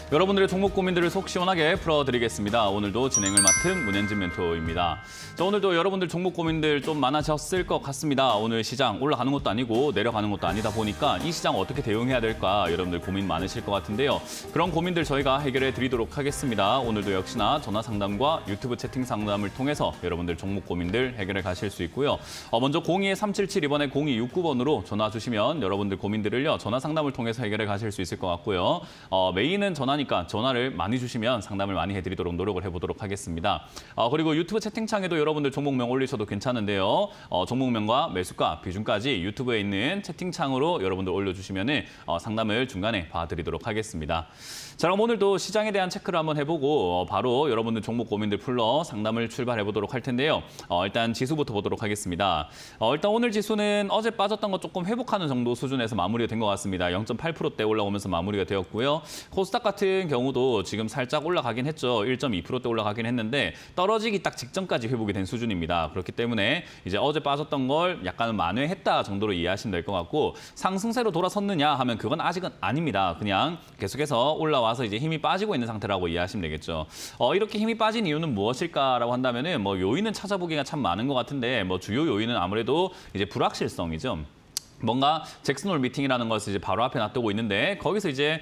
여러분들의 종목 고민들을 속 시원하게 풀어드리겠습니다. 오늘도 진행을 맡은 문현진 멘토입니다. 자, 오늘도 여러분들 종목 고민들 좀 많아졌을 것 같습니다. 오늘 시장 올라가는 것도 아니고 내려가는 것도 아니다 보니까 이 시장 어떻게 대응해야 될까 여러분들 고민 많으실 것 같은데요. 그런 고민들 저희가 해결해 드리도록 하겠습니다. 오늘도 역시나 전화 상담과 유튜브 채팅 상담을 통해서 여러분들 종목 고민들 해결해 가실 수 있고요. 먼저 02-377 이번에 0269번으로 전화 주시면 여러분들 고민들을요 전화 상담을 통해서 해결해 가실 수 있을 것 같고요. 메인은 전화니까 전화를 많이 주시면 상담을 많이 해드리도록 노력을 해보도록 하겠습니다. 그리고 유튜브 채팅창에도 여러분들 종목명 올리셔도 괜찮은데요. 종목명과 매수가, 비중까지 유튜브에 있는 채팅창으로 여러분들 올려주시면 상담을 중간에 봐드리도록 하겠습니다. 자, 그럼 오늘도 시장에 대한 체크를 한번 해보고 바로 여러분들 종목 고민들 풀러 상담을 출발해보도록 할 텐데요. 일단 지수부터 보도록 하겠습니다. 일단 오늘 지수는 어제 빠졌던 거 조금 회복하는 정도 수준에서 마무리가 된 것 같습니다. 0.8%대 올라오면서 마무리가 되었고요. 코스닥 같은 경우도 지금 살짝 올라가긴 했죠. 1.2%대 올라가긴 했는데 떨어지기 딱 직전까지 회복이 된 수준입니다. 그렇기 때문에 이제 어제 빠졌던 걸 약간 만회했다 정도로 이해하시면 될 것 같고 상승세로 돌아섰느냐 하면 그건 아직은 아닙니다. 그냥 계속해서 올라와서 이제 힘이 빠지고 있는 상태라고 이해하시면 되겠죠. 이렇게 힘이 빠진 이유는 무엇일까라고 한다면은 요인은 찾아보기가 참 많은 것 같은데 주요 요인은 아무래도 이제 불확실성이죠. 뭔가 잭슨홀 미팅이라는 것을 이제 바로 앞에 놔두고 있는데 거기서 이제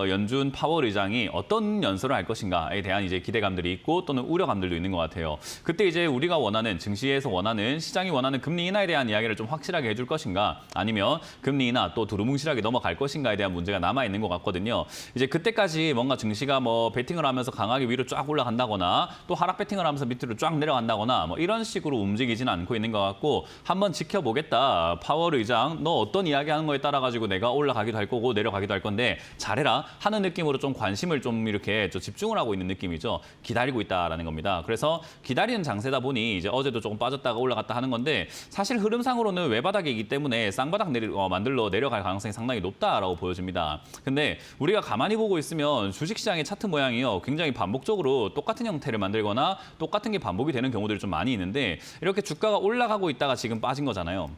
연준 파월 의장이 어떤 연설을 할 것인가에 대한 이제 기대감들이 있고 또는 우려감들도 있는 것 같아요. 그때 이제 우리가 원하는 증시에서 원하는 시장이 원하는 금리 인하에 대한 이야기를 좀 확실하게 해줄 것인가 아니면 금리 인하 또 두루뭉실하게 넘어갈 것인가에 대한 문제가 남아 있는 것 같거든요. 이제 그때까지 뭔가 증시가 배팅을 하면서 강하게 위로 쫙 올라간다거나 또 하락 배팅을 하면서 밑으로 쫙 내려간다거나 이런 식으로 움직이지는 않고 있는 것 같고 한번 지켜보겠다. 파월 의장 너 어떤 이야기 하는 거에 따라 가지고 내가 올라가기도 할 거고 내려가기도 할 건데 잘해라 하는 느낌으로 좀 관심을 좀 이렇게 집중을 하고 있는 느낌이죠. 기다리고 있다라는 겁니다. 그래서 기다리는 장세다 보니 이제 어제도 조금 빠졌다가 올라갔다 하는 건데 사실 흐름상으로는 외바닥이기 때문에 쌍바닥 만들러 내려갈 가능성이 상당히 높다라고 보여집니다. 근데 우리가 가만히 보고 있으면 주식시장의 차트 모양이요 굉장히 반복적으로 똑같은 형태를 만들거나 똑같은 게 반복이 되는 경우들이 좀 많이 있는데 이렇게 주가가 올라가고 있다가 지금 빠진 거잖아요.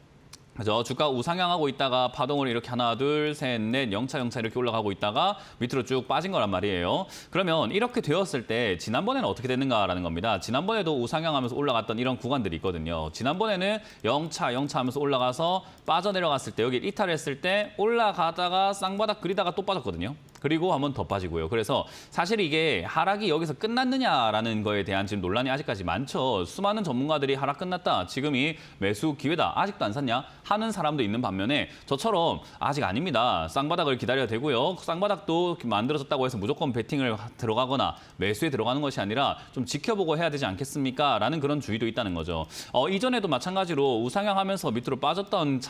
그죠? 주가 우상향하고 있다가 파동을 이렇게 하나, 둘, 셋, 넷, 영차 이렇게 올라가고 있다가 밑으로 쭉 빠진 거란 말이에요. 그러면 이렇게 되었을 때 지난번에는 어떻게 됐는가라는 겁니다. 지난번에도 우상향하면서 올라갔던 이런 구간들이 있거든요. 지난번에는 영차 하면서 올라가서 빠져내려갔을 때 여기 이탈했을 때 올라가다가 쌍바닥 그리다가 또 빠졌거든요. 그리고 한번 더 빠지고요. 그래서 사실 이게 하락이 여기서 끝났느냐라는 거에 대한 지금 논란이 아직까지 많죠. 수많은 전문가들이 하락 끝났다. 지금이 매수 기회다. 아직도 안 샀냐? 하는 사람도 있는 반면에 저처럼 아직 아닙니다. 쌍바닥을 기다려야 되고요. 쌍바닥도 만들어졌다고 해서 무조건 베팅을 들어가거나 매수에 들어가는 것이 아니라 좀 지켜보고 해야 되지 않겠습니까? 라는 그런 주의도 있다는 거죠. 이전에도 마찬가지로 우상향하면서 밑으로 빠졌던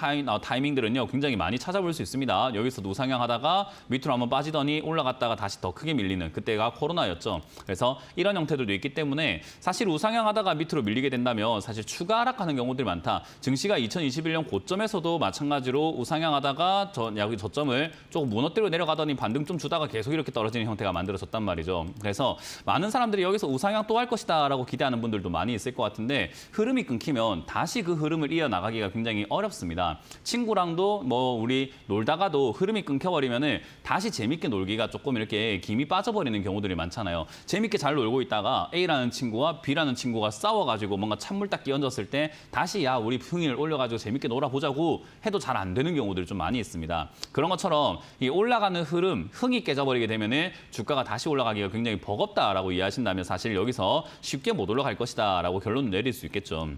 타이밍들은요. 굉장히 많이 찾아볼 수 있습니다. 여기서도 우상향하다가 밑으로 한번 빠지더니 올라갔다가 다시 더 크게 밀리는 그때가 코로나였죠. 그래서 이런 형태들도 있기 때문에 사실 우상향하다가 밑으로 밀리게 된다면 사실 추가 하락하는 경우들이 많다. 증시가 2021년 고점에서도 마찬가지로 우상향하다가 여기 저점을 조금 무너뜨리고 내려가더니 반등 좀 주다가 계속 이렇게 떨어지는 형태가 만들어졌단 말이죠. 그래서 많은 사람들이 여기서 우상향 또 할 것이다라고 기대하는 분들도 많이 있을 것 같은데 흐름이 끊기면 다시 그 흐름을 이어나가기가 굉장히 어렵습니다. 친구랑도 우리 놀다가도 흐름이 끊겨버리면은 다시 재밌게 놀기가 조금 이렇게 김이 빠져버리는 경우들이 많잖아요. 재밌게 잘 놀고 있다가 A라는 친구와 B라는 친구가 싸워가지고 뭔가 찬물 딱 끼얹었을 때 다시 야 우리 흥을 올려가지고 재밌게 놀아보자고 해도 잘 안 되는 경우들이 좀 많이 있습니다. 그런 것처럼 이 올라가는 흐름, 흥이 깨져버리게 되면은 주가가 다시 올라가기가 굉장히 버겁다라고 이해하신다면 사실 여기서 쉽게 못 올라갈 것이다라고 결론을 내릴 수 있겠죠.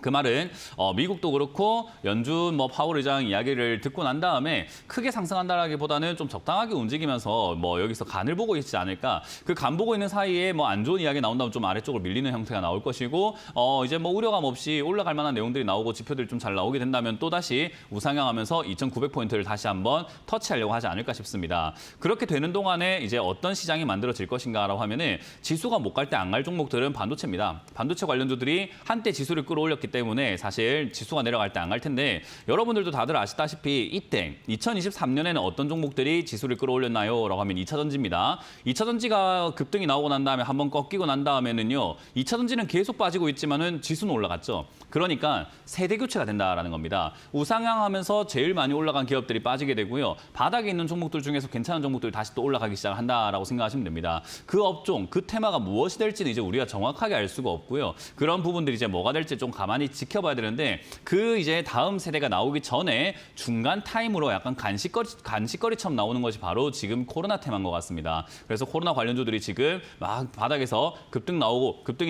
그 말은 미국도 그렇고 연준 파월 의장 이야기를 듣고 난 다음에 크게 상승한다라기보다는 좀 적당하게 움직이면서 여기서 간을 보고 있지 않을까. 그 간 보고 있는 사이에 안 좋은 이야기 나온다면 좀 아래쪽으로 밀리는 형태가 나올 것이고 이제 우려감 없이 올라갈 만한 내용들이 나오고 지표들이 좀 잘 나오게 된다면 또다시 우상향하면서 2,900포인트를 다시 한번 터치하려고 하지 않을까 싶습니다. 그렇게 되는 동안에 이제 어떤 시장이 만들어질 것인가라고 하면은 지수가 못 갈 때 안 갈 종목들은 반도체입니다. 반도체 관련주들이 한때 지수를 끌어올렸기 때문에 사실 지수가 내려갈 때 안 갈 텐데 여러분들도 다들 아시다시피 이때 2023년에는 어떤 종목들이 지수를 끌어올렸나요? 라고 하면 2차 전지입니다. 2차 전지가 급등이 나오고 난 다음에 한번 꺾이고 난 다음에는요. 2차 전지는 계속 빠지고 있지만은 지수는 올라갔죠. 그러니까 세대 교체가 된다라는 겁니다. 우상향하면서 제일 많이 올라간 기업들이 빠지게 되고요. 바닥에 있는 종목들 중에서 괜찮은 종목들이 다시 또 올라가기 시작한다라고 생각하시면 됩니다. 그 업종, 그 테마가 무엇이 될지는 이제 우리가 정확하게 알 수가 없고요. 그런 부분들이 이제 뭐가 될지 좀 가만히 지켜봐야 되는데 그 이제 다음 세대가 나오기 전에 중간 타임으로 약간 간식거리처럼 나오는 것이 바로 지금 코로나 테마인 것 같습니다. 그래서 코로나 관련주들이 지금 막 바닥에서 급등이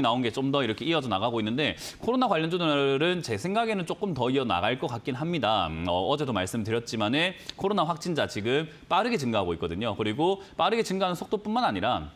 나온 게 좀 더 이렇게 이어져 나가고 있는데 코로나 관련주들은 제 생각에는 조금 더 이어 나갈 것 같긴 합니다. 어제도 말씀드렸지만은 코로나 확진자 지금 빠르게 증가하고 있거든요. 그리고 빠르게 증가하는 속도뿐만 아니라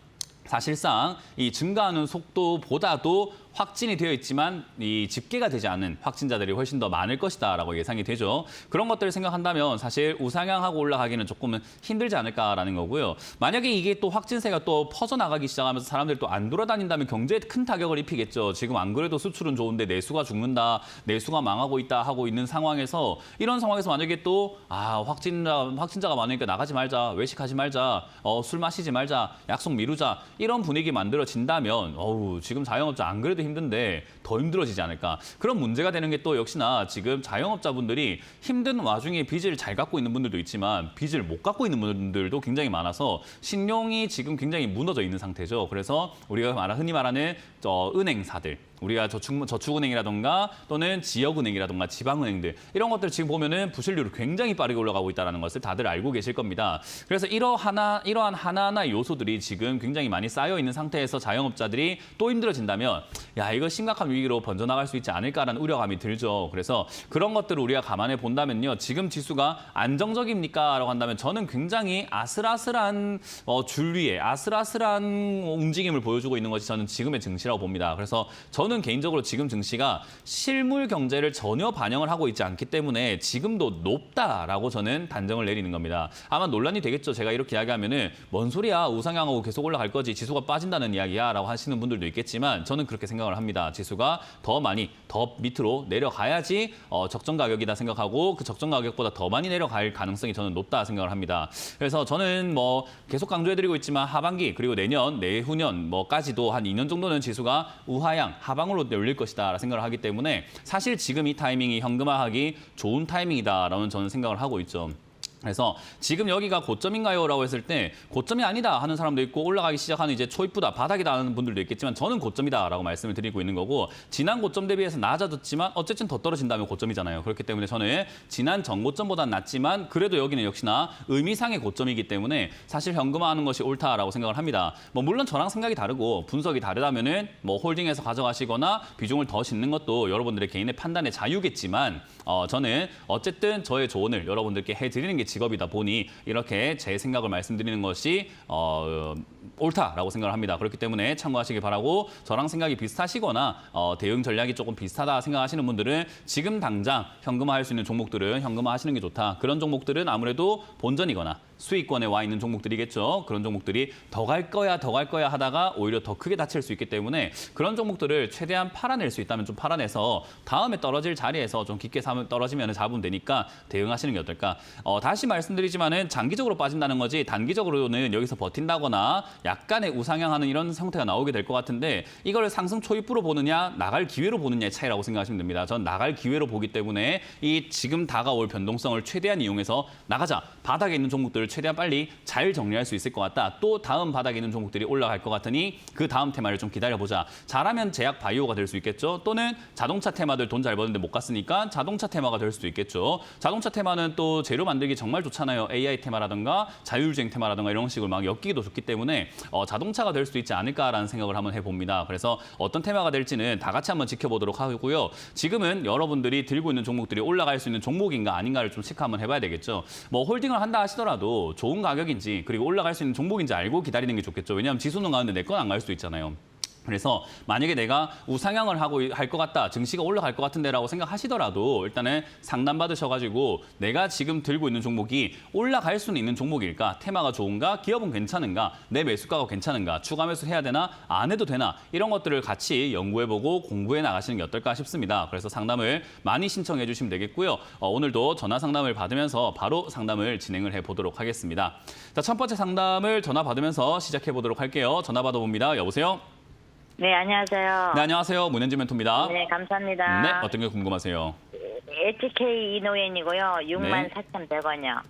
사실상 이 증가하는 속도보다도 확진이 되어 있지만 이 집계가 되지 않은 확진자들이 훨씬 더 많을 것이다라고 예상이 되죠. 그런 것들을 생각한다면 사실 우상향하고 올라가기는 조금은 힘들지 않을까라는 거고요. 만약에 이게 또 확진세가 또 퍼져나가기 시작하면서 사람들이 또 안 돌아다닌다면 경제에 큰 타격을 입히겠죠. 지금 안 그래도 수출은 좋은데 내수가 죽는다, 내수가 망하고 있다 하고 있는 상황에서 이런 상황에서 만약에 또 확진자가 많으니까 나가지 말자, 외식하지 말자, 술 마시지 말자, 약속 미루자 이런 분위기 만들어진다면 지금 자영업자 안 그래도 힘든데 더 힘들어지지 않을까. 그런 문제가 되는 게 또 역시나 지금 자영업자분들이 힘든 와중에 빚을 잘 갚고 있는 분들도 있지만 빚을 못 갚고 있는 분들도 굉장히 많아서 신용이 지금 굉장히 무너져 있는 상태죠. 그래서 우리가 흔히 말하는 은행사들, 우리가 저축은행이라던가 또는 지역은행이라던가 지방은행들 이런 것들 지금 보면은 부실률이 굉장히 빠르게 올라가고 있다는 것을 다들 알고 계실 겁니다. 그래서 이러한 하나하나의 요소들이 지금 굉장히 많이 쌓여 있는 상태에서 자영업자들이 또 힘들어진다면 야 이거 심각한 위기로 번져나갈 수 있지 않을까라는 우려감이 들죠. 그래서 그런 것들을 우리가 감안해 본다면요. 지금 지수가 안정적입니까? 라고 한다면 저는 굉장히 아슬아슬한 줄 위에 아슬아슬한 움직임을 보여주고 있는 것이 저는 지금의 증시라고 봅니다. 그래서 저는 개인적으로 지금 증시가 실물 경제를 전혀 반영을 하고 있지 않기 때문에 지금도 높다라고 저는 단정을 내리는 겁니다. 아마 논란이 되겠죠. 제가 이렇게 이야기하면은 뭔 소리야 우상향하고 계속 올라갈 거지 지수가 빠진다는 이야기야 라고 하시는 분들도 있겠지만 저는 그렇게 생각을 합니다. 지수가 더 밑으로 내려가야지 적정 가격이다 생각하고 그 적정 가격보다 더 많이 내려갈 가능성이 저는 높다 생각을 합니다. 그래서 저는 계속 강조해드리고 있지만 하반기 그리고 내년, 내후년까지도 한 2년 정도는 지수가 우하향, 하방으로 열릴 것이다 생각을 하기 때문에 사실 지금 이 타이밍이 현금화하기 좋은 타이밍이다라는 저는 생각을 하고 있죠. 그래서 지금 여기가 고점인가요? 라고 했을 때 고점이 아니다 하는 사람도 있고 올라가기 시작하는 이제 초입부다, 바닥이다 하는 분들도 있겠지만 저는 고점이다 라고 말씀을 드리고 있는 거고 지난 고점 대비해서 낮아졌지만 어쨌든 더 떨어진다면 고점이잖아요. 그렇기 때문에 저는 지난 전고점보다는 낮지만 그래도 여기는 역시나 의미상의 고점이기 때문에 사실 현금화하는 것이 옳다라고 생각을 합니다. 물론 저랑 생각이 다르고 분석이 다르다면은 홀딩해서 가져가시거나 비중을 더 싣는 것도 여러분들의 개인의 판단의 자유겠지만 저는 어쨌든 저의 조언을 여러분들께 해드리는 게 직업이다 보니 이렇게 제 생각을 말씀드리는 것이 옳다라고 생각을 합니다. 그렇기 때문에 참고하시기 바라고 저랑 생각이 비슷하시거나 대응 전략이 조금 비슷하다 생각하시는 분들은 지금 당장 현금화할 수 있는 종목들은 현금화하시는 게 좋다. 그런 종목들은 아무래도 본전이거나 수익권에 와 있는 종목들이겠죠. 그런 종목들이 더 갈 거야 하다가 오히려 더 크게 다칠 수 있기 때문에 그런 종목들을 최대한 팔아낼 수 있다면 좀 팔아내서 다음에 떨어질 자리에서 좀 깊게 떨어지면 잡으면 되니까 대응하시는 게 어떨까. 다시 말씀드리지만은 장기적으로 빠진다는 거지 단기적으로는 여기서 버틴다거나 약간의 우상향하는 이런 형태가 나오게 될 것 같은데 이걸 상승 초입부로 보느냐 나갈 기회로 보느냐의 차이라고 생각하시면 됩니다. 전 나갈 기회로 보기 때문에 이 지금 다가올 변동성을 최대한 이용해서 나가자. 바닥에 있는 종목들을 최대한 빨리 잘 정리할 수 있을 것 같다. 또 다음 바닥에 있는 종목들이 올라갈 것 같으니 그 다음 테마를 좀 기다려보자. 잘하면 제약 바이오가 될 수 있겠죠. 또는 자동차 테마들 돈 잘 버는데 못 갔으니까 자동차 테마가 될 수도 있겠죠. 자동차 테마는 또 재료 만들기 정말 좋잖아요. AI 테마라든가 자율주행 테마라든가 이런 식으로 막 엮이기도 좋기 때문에 자동차가 될 수도 있지 않을까라는 생각을 한번 해봅니다. 그래서 어떤 테마가 될지는 다 같이 한번 지켜보도록 하고요. 지금은 여러분들이 들고 있는 종목들이 올라갈 수 있는 종목인가 아닌가를 좀 체크 한번 해봐야 되겠죠. 홀딩을 한다 하시더라도 좋은 가격인지 그리고 올라갈 수 있는 종목인지 알고 기다리는 게 좋겠죠. 왜냐하면 지수는 가는데 내 건 안 갈 수도 있잖아요. 그래서 만약에 내가 우상향을 하고 할 것 같다, 증시가 올라갈 것 같은데라고 생각하시더라도 일단은 상담 받으셔가지고 내가 지금 들고 있는 종목이 올라갈 수는 있는 종목일까, 테마가 좋은가, 기업은 괜찮은가, 내 매수가가 괜찮은가, 추가 매수 해야 되나, 안 해도 되나, 이런 것들을 같이 연구해보고 공부해 나가시는 게 어떨까 싶습니다. 그래서 상담을 많이 신청해 주시면 되겠고요. 오늘도 전화 상담을 받으면서 바로 상담을 진행을 해보도록 하겠습니다. 자, 첫 번째 상담을 전화 받으면서 시작해 보도록 할게요. 전화 받아봅니다. 여보세요? 네, 안녕하세요. 네, 안녕하세요. 문현지 멘토입니다. 네, 감사합니다. 네, 어떤 게 궁금하세요? HK 이노엔이고요. 네. 64,100원이요.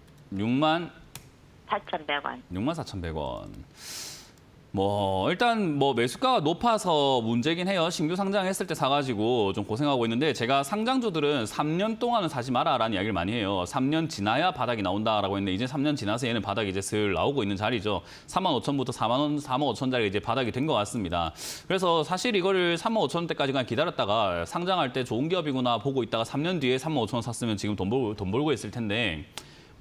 4,100원. 64,100원. 일단 매수가가 높아서 문제긴 해요. 신규 상장했을 때 사가지고 좀 고생하고 있는데, 제가 상장주들은 3년 동안은 사지 마라라는 이야기를 많이 해요. 3년 지나야 바닥이 나온다라고 했는데, 이제 3년 지나서 얘는 바닥이 이제 슬 나오고 있는 자리죠. 35,000부터 45,000짜리 이제 바닥이 된 것 같습니다. 그래서 사실 이거를 35,000원대까지 그냥 기다렸다가 상장할 때 좋은 기업이구나 보고 있다가 3년 뒤에 35,000원 샀으면 지금 돈 벌고 있을 텐데,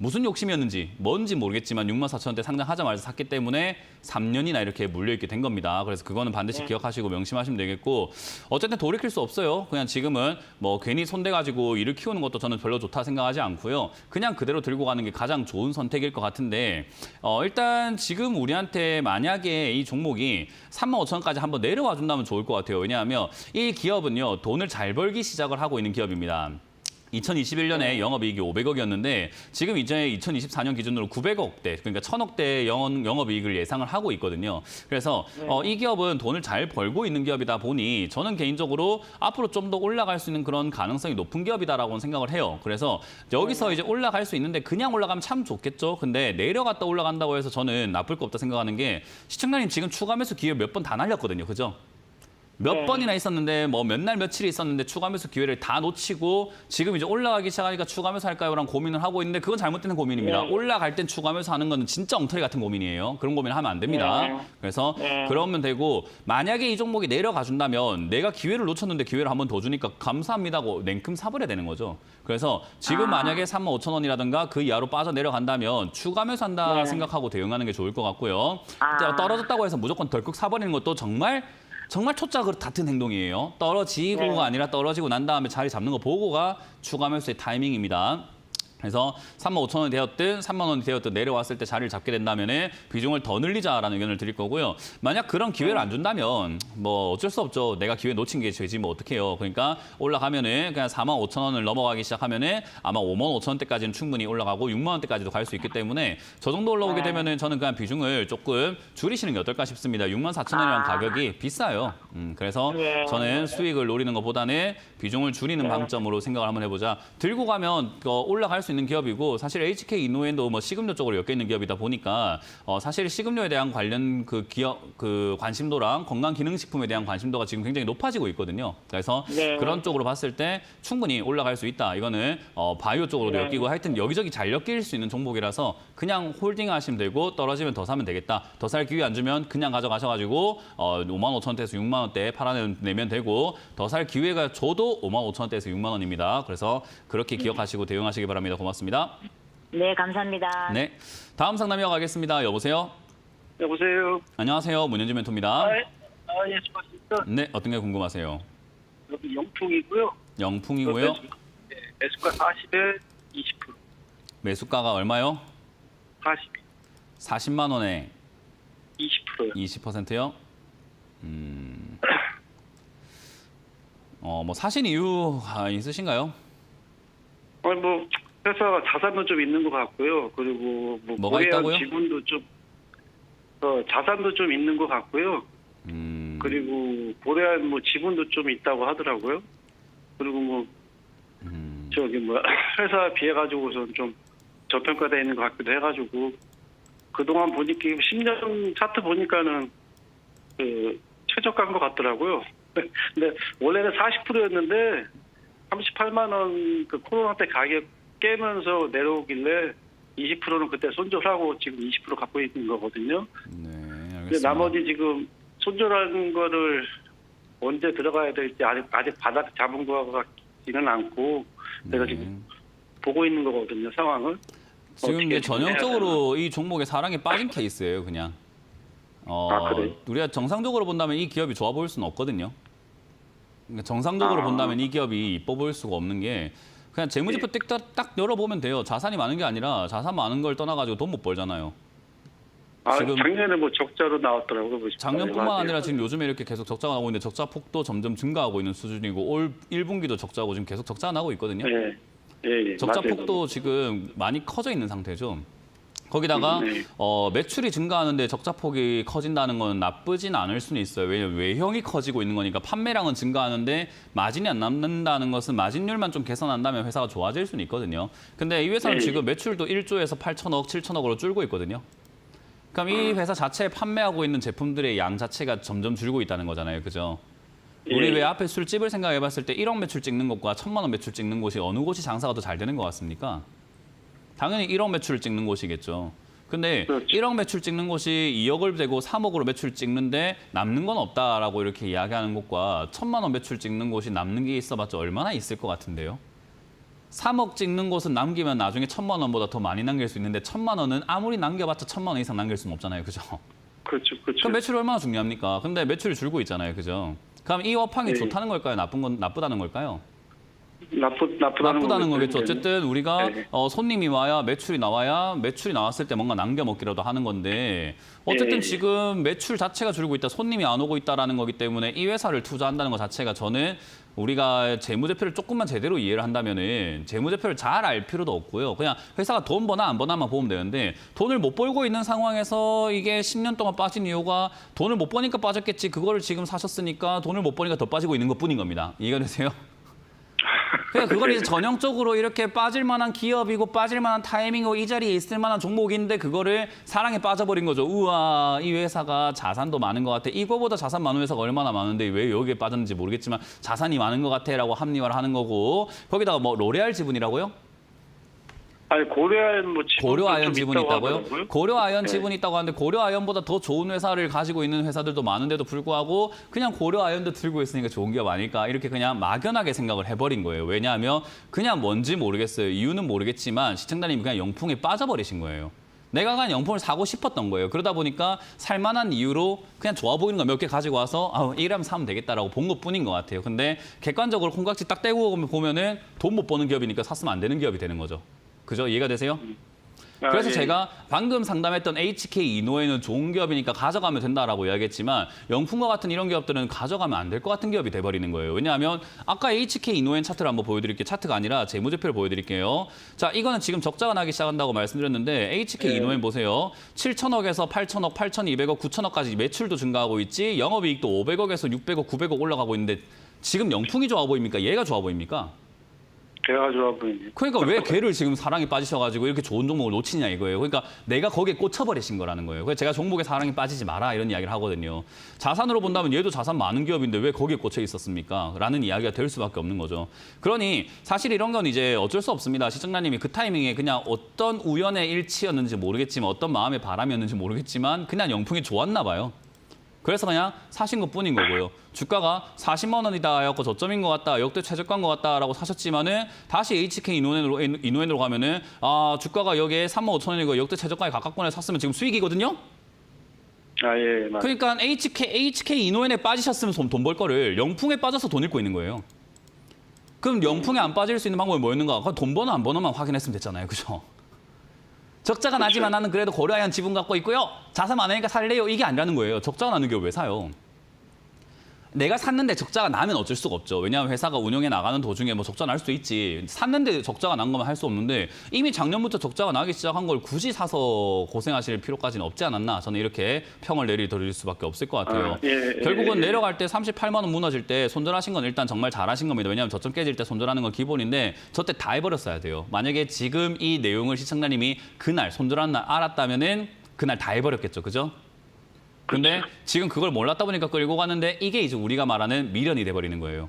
무슨 욕심이었는지 뭔지 모르겠지만 64,000원대 상장하자마자 샀기 때문에 3년이나 이렇게 물려있게 된 겁니다. 그래서 그거는 반드시 기억하시고 명심하시면 되겠고, 어쨌든 돌이킬 수 없어요. 그냥 지금은 괜히 손대가지고 일을 키우는 것도 저는 별로 좋다 생각하지 않고요. 그냥 그대로 들고 가는 게 가장 좋은 선택일 것 같은데, 일단 지금 우리한테 만약에 이 종목이 35,000원까지 한번 내려와 준다면 좋을 것 같아요. 왜냐하면 이 기업은요, 돈을 잘 벌기 시작을 하고 있는 기업입니다. 2021년에 영업이익이 500억이었는데 지금 이제 2024년 기준으로 900억대, 그러니까 1,000억대 영업이익을 예상을 하고 있거든요. 그래서 이 기업은 돈을 잘 벌고 있는 기업이다 보니 저는 개인적으로 앞으로 좀 더 올라갈 수 있는 그런 가능성이 높은 기업이다라고 생각을 해요. 그래서 여기서 이제 올라갈 수 있는데 그냥 올라가면 참 좋겠죠. 근데 내려갔다 올라간다고 해서 저는 나쁠 거 없다 생각하는 게, 시청자님 지금 추가 매수 기회 몇 번 다 날렸거든요. 그죠? 몇 번이나 있었는데 몇 날 며칠이 있었는데 추가 매수 기회를 다 놓치고 지금 이제 올라가기 시작하니까 추가 매수 할까요라는 고민을 하고 있는데, 그건 잘못된 고민입니다. 올라갈 땐 추가 매수 하는 건 진짜 엉터리 같은 고민이에요. 그런 고민을 하면 안 됩니다. 그래서 그러면 되고, 만약에 이 종목이 내려가 준다면 내가 기회를 놓쳤는데 기회를 한 번 더 주니까 감사합니다고 냉큼 사버려야 되는 거죠. 그래서 지금 만약에 35,000원이라든가 그 이하로 빠져 내려간다면 추가 매수한다 생각하고 대응하는 게 좋을 것 같고요. 떨어졌다고 해서 무조건 덜컥 사버리는 것도 정말 초짜 같은 행동이에요. 떨어지고가 아니라 떨어지고 난 다음에 자리 잡는 거 보고가 추가 매수의 타이밍입니다. 그래서 35,000원이 되었든 3만 원이 되었든 내려왔을 때 자리를 잡게 된다면 비중을 더 늘리자라는 의견을 드릴 거고요. 만약 그런 기회를 안 준다면 어쩔 수 없죠. 내가 기회 놓친 게 죄지 어떡해요. 그러니까 올라가면은 그냥 45,000원을 넘어가기 시작하면은 아마 55,000원대까지는 충분히 올라가고 6만 원대까지도 갈 수 있기 때문에 저 정도 올라오게 되면은 저는 그냥 비중을 조금 줄이시는 게 어떨까 싶습니다. 64,000원이라는 가격이 비싸요. 그래서 저는 수익을 노리는 것보다는 비중을 줄이는 방점으로 생각을 한번 해보자. 들고 가면 올라갈 수 있는 기업이고, 사실 HK 이노엔도 식음료 쪽으로 엮여 있는 기업이다 보니까 사실 식음료에 대한 관련 그 기업 관심도랑 건강기능식품에 대한 관심도가 지금 굉장히 높아지고 있거든요. 그래서 그런 쪽으로 봤을 때 충분히 올라갈 수 있다. 이거는 바이오 쪽으로도 엮이고 하여튼 여기저기 잘 엮일 수 있는 종목이라서 그냥 홀딩하시면 되고, 떨어지면 더 사면 되겠다. 더 살 기회 안 주면 그냥 가져가셔가지고 55,000원대에서 6만 원대 팔아내면 되고, 더 살 기회가 줘도 55,000원대에서 6만 원입니다. 그래서 그렇게 기억하시고 대응하시기 바랍니다. 고맙습니다. 네, 감사합니다. 네, 다음 상담 이어가겠습니다. 여보세요? 여보세요. 안녕하세요. 문현지 멘토입니다. 예, 수고하셨습니다. 네, 어떤 게 궁금하세요? 여기 영풍이고요. 영풍이고요. 매수가 40에 20%. 매수가가 얼마요? 40. 40만 원에 20%요. 20%요? 사신 이유가 있으신가요? 회사 자산도 좀 있는 것 같고요. 그리고 뭐가 고려한 있다고요? 지분도 좀 자산도 좀 있는 것 같고요. 그리고 고려한 지분도 좀 있다고 하더라고요. 그리고 회사 비해 가지고선 좀 저평가되어 있는 것 같기도 해가지고, 그동안 보니까 10년 차트 보니까는 최저가인 것 같더라고요. 근데 원래는 40%였는데 38만 원 그 코로나 때 가격 깨면서 내려오길래 20%는 그때 손절하고 지금 20% 갖고 있는 거거든요. 네, 알겠습니다. 근데 나머지 지금 손절하는 거를 언제 들어가야 될지 아직 바닥 잡은 거 같지는 않고 내가 지금 보고 있는 거거든요, 상황을. 지금 이제 전형적으로 이 종목에 사랑에 빠진 케이스예요, 그냥. 그래요? 우리가 정상적으로 본다면 이 기업이 좋아 보일 수는 없거든요. 그러니까 정상적으로 본다면 이 기업이 이뻐 보일 수가 없는 게 그냥 재무제표 딱 열어보면 돼요. 자산이 많은 게 아니라 자산 많은 걸 떠나가지고 돈 못 벌잖아요. 지금 작년에 뭐 적자로 나왔더라고요. 작년뿐만 아니라 지금 요즘에 이렇게 계속 적자가 나고 있는데 적자 폭도 점점 증가하고 있는 수준이고 올 1분기도 적자고 지금 계속 적자가 나고 있거든요. 예, 적자 맞아요. 폭도 지금 많이 커져 있는 상태죠. 거기다가 매출이 증가하는데 적자 폭이 커진다는 건 나쁘진 않을 수는 있어요. 왜냐하면 외형이 커지고 있는 거니까 판매량은 증가하는데 마진이 안 남는다는 것은 마진율만 좀 개선한다면 회사가 좋아질 수는 있거든요. 근데 이 회사는 지금 매출도 1조에서 8천억, 7천억으로 줄고 있거든요. 그럼 이 회사 자체에 판매하고 있는 제품들의 양 자체가 점점 줄고 있다는 거잖아요. 그죠? 우리 왜 앞에 술집을 생각해봤을 때 1억 매출 찍는 것과 1,000만 원 매출 찍는 곳이 어느 곳이 장사가 더 잘 되는 것 같습니까? 당연히 1억 매출을 찍는 곳이겠죠. 근데 그렇죠. 1억 매출 찍는 곳이 2억을 대고 3억으로 매출 찍는데 남는 건 없다라고 이렇게 이야기하는 곳과 1,000만 원 매출 찍는 곳이 남는 게 있어봤자 얼마나 있을 것 같은데요. 3억 찍는 곳은 남기면 나중에 1,000만 원보다 더 많이 남길 수 있는데 1,000만 원은 아무리 남겨봤자 1,000만 원 이상 남길 수는 없잖아요. 그죠? 그렇죠. 그럼 매출이 얼마나 중요합니까? 근데 매출이 줄고 있잖아요. 그죠? 그럼 이 업황이 좋다는 걸까요? 나쁘다는 걸까요? 나쁘다는 거겠죠. 어쨌든 우리가 네. 손님이 와야 매출이 나와야 매출이 나왔을 때 뭔가 남겨 먹기라도 하는 건데 어쨌든 지금 매출 자체가 줄고 있다, 손님이 안 오고 있다라는 거기 때문에 이 회사를 투자한다는 것 자체가 저는 우리가 재무제표를 조금만 제대로 이해를 한다면은 재무제표를 잘 알 필요도 없고요. 그냥 회사가 돈 버나 안 버나만 보면 되는데 돈을 못 벌고 있는 상황에서 이게 10년 동안 빠진 이유가 돈을 못 버니까 빠졌겠지. 그거를 지금 사셨으니까 돈을 못 버니까 더 빠지고 있는 것뿐인 겁니다. 이해가 되세요? 그러니까 그걸 이제 전형적으로 이렇게 빠질 만한 기업이고 빠질 만한 타이밍이고 이 자리에 있을 만한 종목인데 그거를 사랑에 빠져버린 거죠. 우와, 이 회사가 자산도 많은 것 같아. 이거보다 자산 많은 회사가 얼마나 많은데 왜 여기에 빠졌는지 모르겠지만 자산이 많은 것 같아라고 합리화를 하는 거고 거기다가 뭐 로레알 지분이라고요? 아니 고려아연 뭐 고려아연 지분이 있다고요? 하더라고요. 고려아연 네. 지분이 있다고 하는데 고려아연보다 더 좋은 회사를 가지고 있는 회사들도 많은데도 불구하고 그냥 고려아연도 들고 있으니까 좋은 기업 아닐까 이렇게 그냥 막연하게 생각을 해버린 거예요. 왜냐하면 그냥 뭔지 모르겠어요. 이유는 모르겠지만 시청자님이 그냥 영풍에 빠져버리신 거예요. 내가 그냥 영풍을 사고 싶었던 거예요. 그러다 보니까 살만한 이유로 그냥 좋아 보이는 거 몇 개 가지고 와서 이러면 사면 되겠다라고 본 것뿐인 것 같아요. 근데 객관적으로 콩깍지 딱 떼고 보면은 돈 못 버는 기업이니까 샀으면 안 되는 기업이 되는 거죠. 그죠? 이해가 되세요? 그래서 예. 제가 방금 상담했던 HK 이노에는 좋은 기업이니까 가져가면 된다라고 이야기했지만 영풍과 같은 이런 기업들은 가져가면 안 될 것 같은 기업이 돼버리는 거예요. 왜냐하면 아까 HK 이노엔 차트를 한번 보여드릴게요. 차트가 아니라 재무제표를 보여드릴게요. 자, 이거는 지금 적자가 나기 시작한다고 말씀드렸는데 HK 이노엔 보세요. 7천억에서 8천억, 8,200억, 9천억까지 매출도 증가하고 있지. 영업이익도 500억에서 600억, 900억 올라가고 있는데 지금 영풍이 좋아 보입니까? 얘가 좋아 보입니까? 걔가 좋아 보이네. 그러니까 왜 걔를 지금 사랑에 빠지셔가지고 이렇게 좋은 종목을 놓치냐 이거예요. 그러니까 내가 거기에 꽂혀버리신 거라는 거예요. 그래서 제가 종목에 사랑에 빠지지 마라 이런 이야기를 하거든요. 자산으로 본다면 얘도 자산 많은 기업인데 왜 거기에 꽂혀 있었습니까? 라는 이야기가 될 수밖에 없는 거죠. 그러니 사실 이런 건 이제 어쩔 수 없습니다. 시청자님이 그 타이밍에 그냥 어떤 우연의 일치였는지 모르겠지만 어떤 마음의 바람이었는지 모르겠지만 그냥 영풍이 좋았나 봐요. 그래서 그냥 사신 것뿐인 거고요. 주가가 40만 원이다 해갖고 저점인 것 같다, 역대 최저가인 것 같다라고 사셨지만은 다시 HK 이노엔으로 가면은 주가가 여기에 3만 5천 원이고 역대 최저가에 가깝거나 해 샀으면 지금 수익이거든요. 예, 맞아요. 그러니까 HK 이노엔에 빠지셨으면 돈 벌 거를 영풍에 빠져서 돈 잃고 있는 거예요. 그럼 영풍에 안 빠질 수 있는 방법이 뭐였는가? 그럼 돈 버나 안 버나만 확인했으면 됐잖아요, 그죠? 적자가 나지만 나는 그래도 고려아연 지분 갖고 있고요. 자산 많으니까 살래요. 이게 아니라는 거예요. 적자가 나는 게 왜 사요? 내가 샀는데 적자가 나면 어쩔 수가 없죠. 왜냐하면 회사가 운영해 나가는 도중에 뭐 적자 날 수도 있지. 샀는데 적자가 난 거면 할 수 없는데 이미 작년부터 적자가 나기 시작한 걸 굳이 사서 고생하실 필요까지는 없지 않았나. 저는 이렇게 평을 내리드릴 수밖에 없을 것 같아요. 결국은 내려갈 때 38만 원 무너질 때 손절하신 건 일단 정말 잘하신 겁니다. 왜냐하면 저점 깨질 때 손절하는 건 기본인데 저 때 다 해버렸어야 돼요. 만약에 지금 이 내용을 시청자님이 그날 손절한 날 알았다면은 그날 다 해버렸겠죠. 그죠? 근데 지금 그걸 몰랐다 보니까 끌고 가는데 이게 이제 우리가 말하는 미련이 돼버리는 거예요.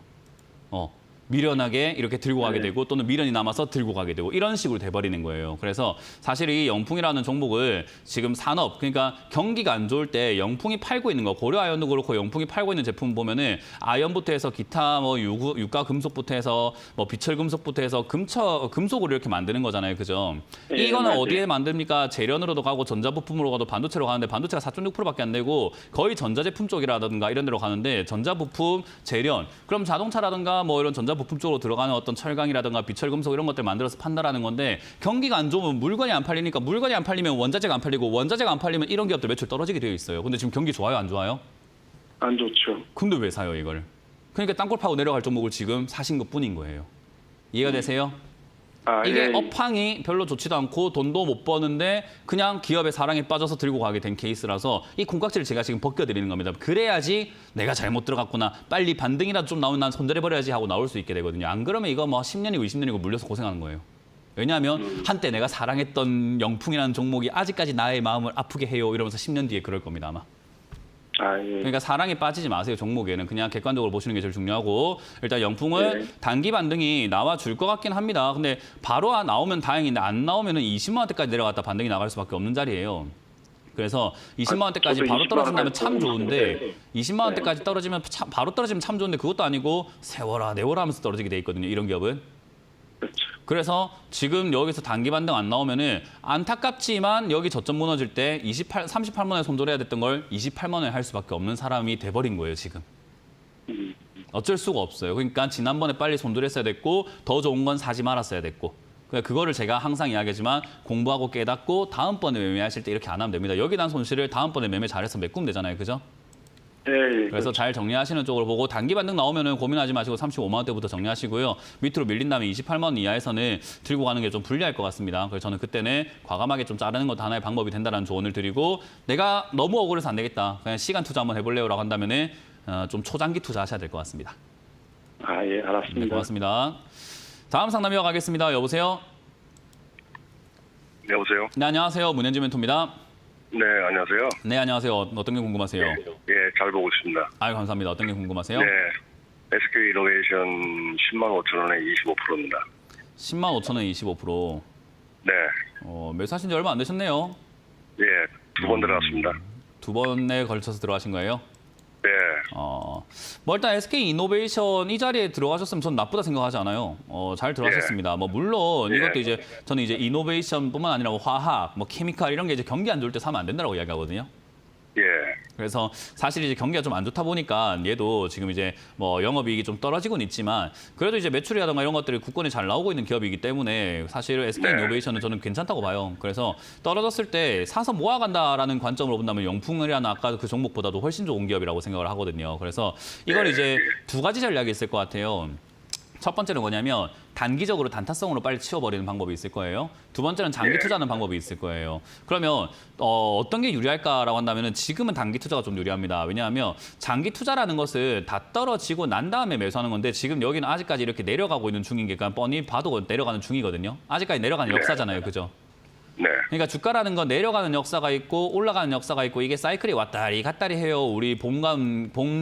미련하게 이렇게 들고 가게 네. 되고 또는 미련이 남아서 들고 가게 되고 이런 식으로 돼버리는 거예요. 그래서 사실 이 영풍이라는 종목을 지금 산업, 그러니까 경기가 안 좋을 때 영풍이 팔고 있는 거, 고려 아연도 그렇고 영풍이 팔고 있는 제품 보면은 아연부터 해서 기타 뭐 유가 금속부터 해서 뭐 비철 금속부터 해서 금속으로 이렇게 만드는 거잖아요. 그죠? 네, 이거는 맞아요. 어디에 만듭니까? 재련으로도 가고 전자부품으로 가도 반도체로 가는데 반도체가 4.6%밖에 안 되고 거의 전자제품 쪽이라든가 이런 데로 가는데 전자부품, 재련. 그럼 자동차라든가 뭐 이런 전자부품 쪽으로 들어가는 어떤 철강이라든가 비철금속 이런 것들 만들어서 판다라는 건데 경기가 안 좋으면 물건이 안 팔리니까 물건이 안 팔리면 원자재가 안 팔리고 원자재가 안 팔리면 이런 기업들 매출 떨어지게 되어 있어요. 근데 지금 경기 좋아요, 안 좋아요? 안 좋죠. 근데 왜 사요, 이걸? 그러니까 땅굴 파고 내려갈 종목을 지금 사신 것뿐인 거예요. 이해가 되세요? 이게 예. 업황이 별로 좋지도 않고 돈도 못 버는데 그냥 기업의 사랑에 빠져서 들고 가게 된 케이스라서 이 콩깍지를 제가 지금 벗겨드리는 겁니다. 그래야지 내가 잘못 들어갔구나. 빨리 반등이라도 좀 나오면 난 손절해버려야지 하고 나올 수 있게 되거든요. 안 그러면 이거 뭐 10년이고 20년이고 물려서 고생하는 거예요. 왜냐하면 한때 내가 사랑했던 영풍이라는 종목이 아직까지 나의 마음을 아프게 해요. 이러면서 10년 뒤에 그럴 겁니다, 아마. 예. 그러니까 사랑에 빠지지 마세요, 종목에는. 그냥 객관적으로 보시는 게 제일 중요하고 일단 영풍은 네. 단기 반등이 나와줄 것 같긴 합니다. 근데 바로 나오면 다행인데 안 나오면 20만 원대까지 내려갔다 반등이 나갈 수밖에 없는 자리예요. 그래서 20만 원대까지 저도 바로 20만 떨어진다면 참 원까지 좋은데 보고 20만 원대까지 떨어지면 바로 떨어지면 참 좋은데 그것도 아니고 세워라 내워라 하면서 떨어지게 돼 있거든요, 이런 기업은. 그렇죠. 그래서 지금 여기서 단기 반등 안 나오면은 안타깝지만 여기 저점 무너질 때 38만 원에 손절해야 됐던 걸 28만 원에 할 수밖에 없는 사람이 돼버린 거예요, 지금. 어쩔 수가 없어요. 그러니까 지난번에 빨리 손절했어야 됐고 더 좋은 건 사지 말았어야 됐고. 그러니까 그거를 제가 항상 이야기하지만 공부하고 깨닫고 다음번에 매매하실 때 이렇게 안 하면 됩니다. 여기 난 손실을 다음번에 매매 잘해서 메꾸면 되잖아요, 그죠? 예. 그래서 잘 정리하시는 쪽으로 보고 단기 반등 나오면은 고민하지 마시고 35만 원대부터 정리하시고요. 밑으로 밀린다면 28만 원 이하에서는 들고 가는 게 좀 불리할 것 같습니다. 그래서 저는 그때는 과감하게 좀 자르는 것도 하나의 방법이 된다는 조언을 드리고 내가 너무 억울해서 안 되겠다. 그냥 시간 투자 한번 해볼래요라고 한다면은 좀 초장기 투자하셔야 될 것 같습니다. 예, 알았습니다. 네, 고맙습니다. 다음 상담 이어가겠습니다. 여보세요? 네, 여보세요? 네, 안녕하세요. 문현지 멘토입니다. 네, 안녕하세요. 네, 안녕하세요. 어떤 게 궁금하세요? 예, 잘 보고 있습니다. 아유, 감사합니다. 어떤 게 궁금하세요? 네, SK 이노베이션 10만 5천 원에 25%입니다. 10만 5천 원 25%. 네, 매수하신 지 얼마 안 되셨네요. 예, 두 번 들어갔습니다. 두 번에 걸쳐서 들어가신 거예요? 네, 뭐 일단 SK 이노베이션 이 자리에 들어가셨으면 전 나쁘다 생각하지 않아요. 잘 들어가셨습니다. 뭐 물론 예. 이것도 이제 저는 이제 이노베이션뿐만 아니라 뭐 화학, 뭐 케미칼 이런 게 이제 경기 안 좋을 때 사면 안 된다고 이야기하거든요. 예, 그래서 사실 이제 경기가 좀 안 좋다 보니까 얘도 지금 이제 뭐 영업이익이 좀 떨어지고는 있지만 그래도 이제 매출이라든가 이런 것들이 국권에 잘 나오고 있는 기업이기 때문에 사실 SK 네. 이노베이션은 저는 괜찮다고 봐요. 그래서 떨어졌을 때 사서 모아간다라는 관점으로 본다면 영풍이라는 아까 그 종목보다도 훨씬 좋은 기업이라고 생각을 하거든요. 그래서 이걸 이제 두 가지 전략이 있을 것 같아요. 첫 번째는 뭐냐면 단기적으로 단타성으로 빨리 치워버리는 방법이 있을 거예요. 두 번째는 장기 투자하는 방법이 있을 거예요. 그러면 어떤 게 유리할까라고 한다면 지금은 단기 투자가 좀 유리합니다. 왜냐하면 장기 투자라는 것은 다 떨어지고 난 다음에 매수하는 건데 지금 여기는 아직까지 이렇게 내려가고 있는 중인 게 그냥 뻔히 봐도 내려가는 중이거든요. 아직까지 내려가는 역사잖아요. 그죠? 네, 그러니까 주가라는 건 내려가는 역사가 있고 올라가는 역사가 있고 이게 사이클이 왔다리 갔다리 해요. 우리 봄,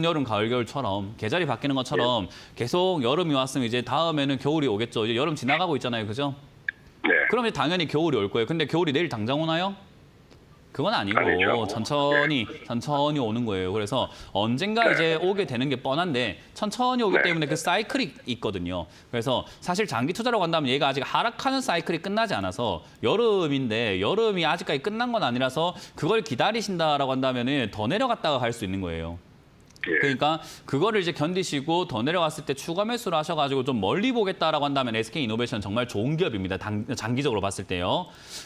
여름, 가을, 겨울처럼 계절이 바뀌는 것처럼 계속 여름이 왔으면 이제 다음에는 겨울이 오겠죠. 이제 여름 지나가고 있잖아요. 그죠? 네, 그럼 이제 당연히 겨울이 올 거예요. 근데 겨울이 내일 당장 오나요? 그건 아니고 아니죠. 천천히 오는 거예요. 그래서 언젠가 이제 오게 되는 게 뻔한데 천천히 오기 네. 때문에 그 사이클이 있거든요. 그래서 사실 장기 투자라고 한다면 얘가 아직 하락하는 사이클이 끝나지 않아서 여름인데 여름이 아직까지 끝난 건 아니라서 그걸 기다리신다라고 한다면은 더 내려갔다가 갈 수 있는 거예요. 예, 그러니까 그거를 이제 견디시고 더 내려갔을 때 추가 매수를 하셔가지고 좀 멀리 보겠다라고 한다면 SK 이노베이션 정말 좋은 기업입니다. 장기적으로 봤을 때요.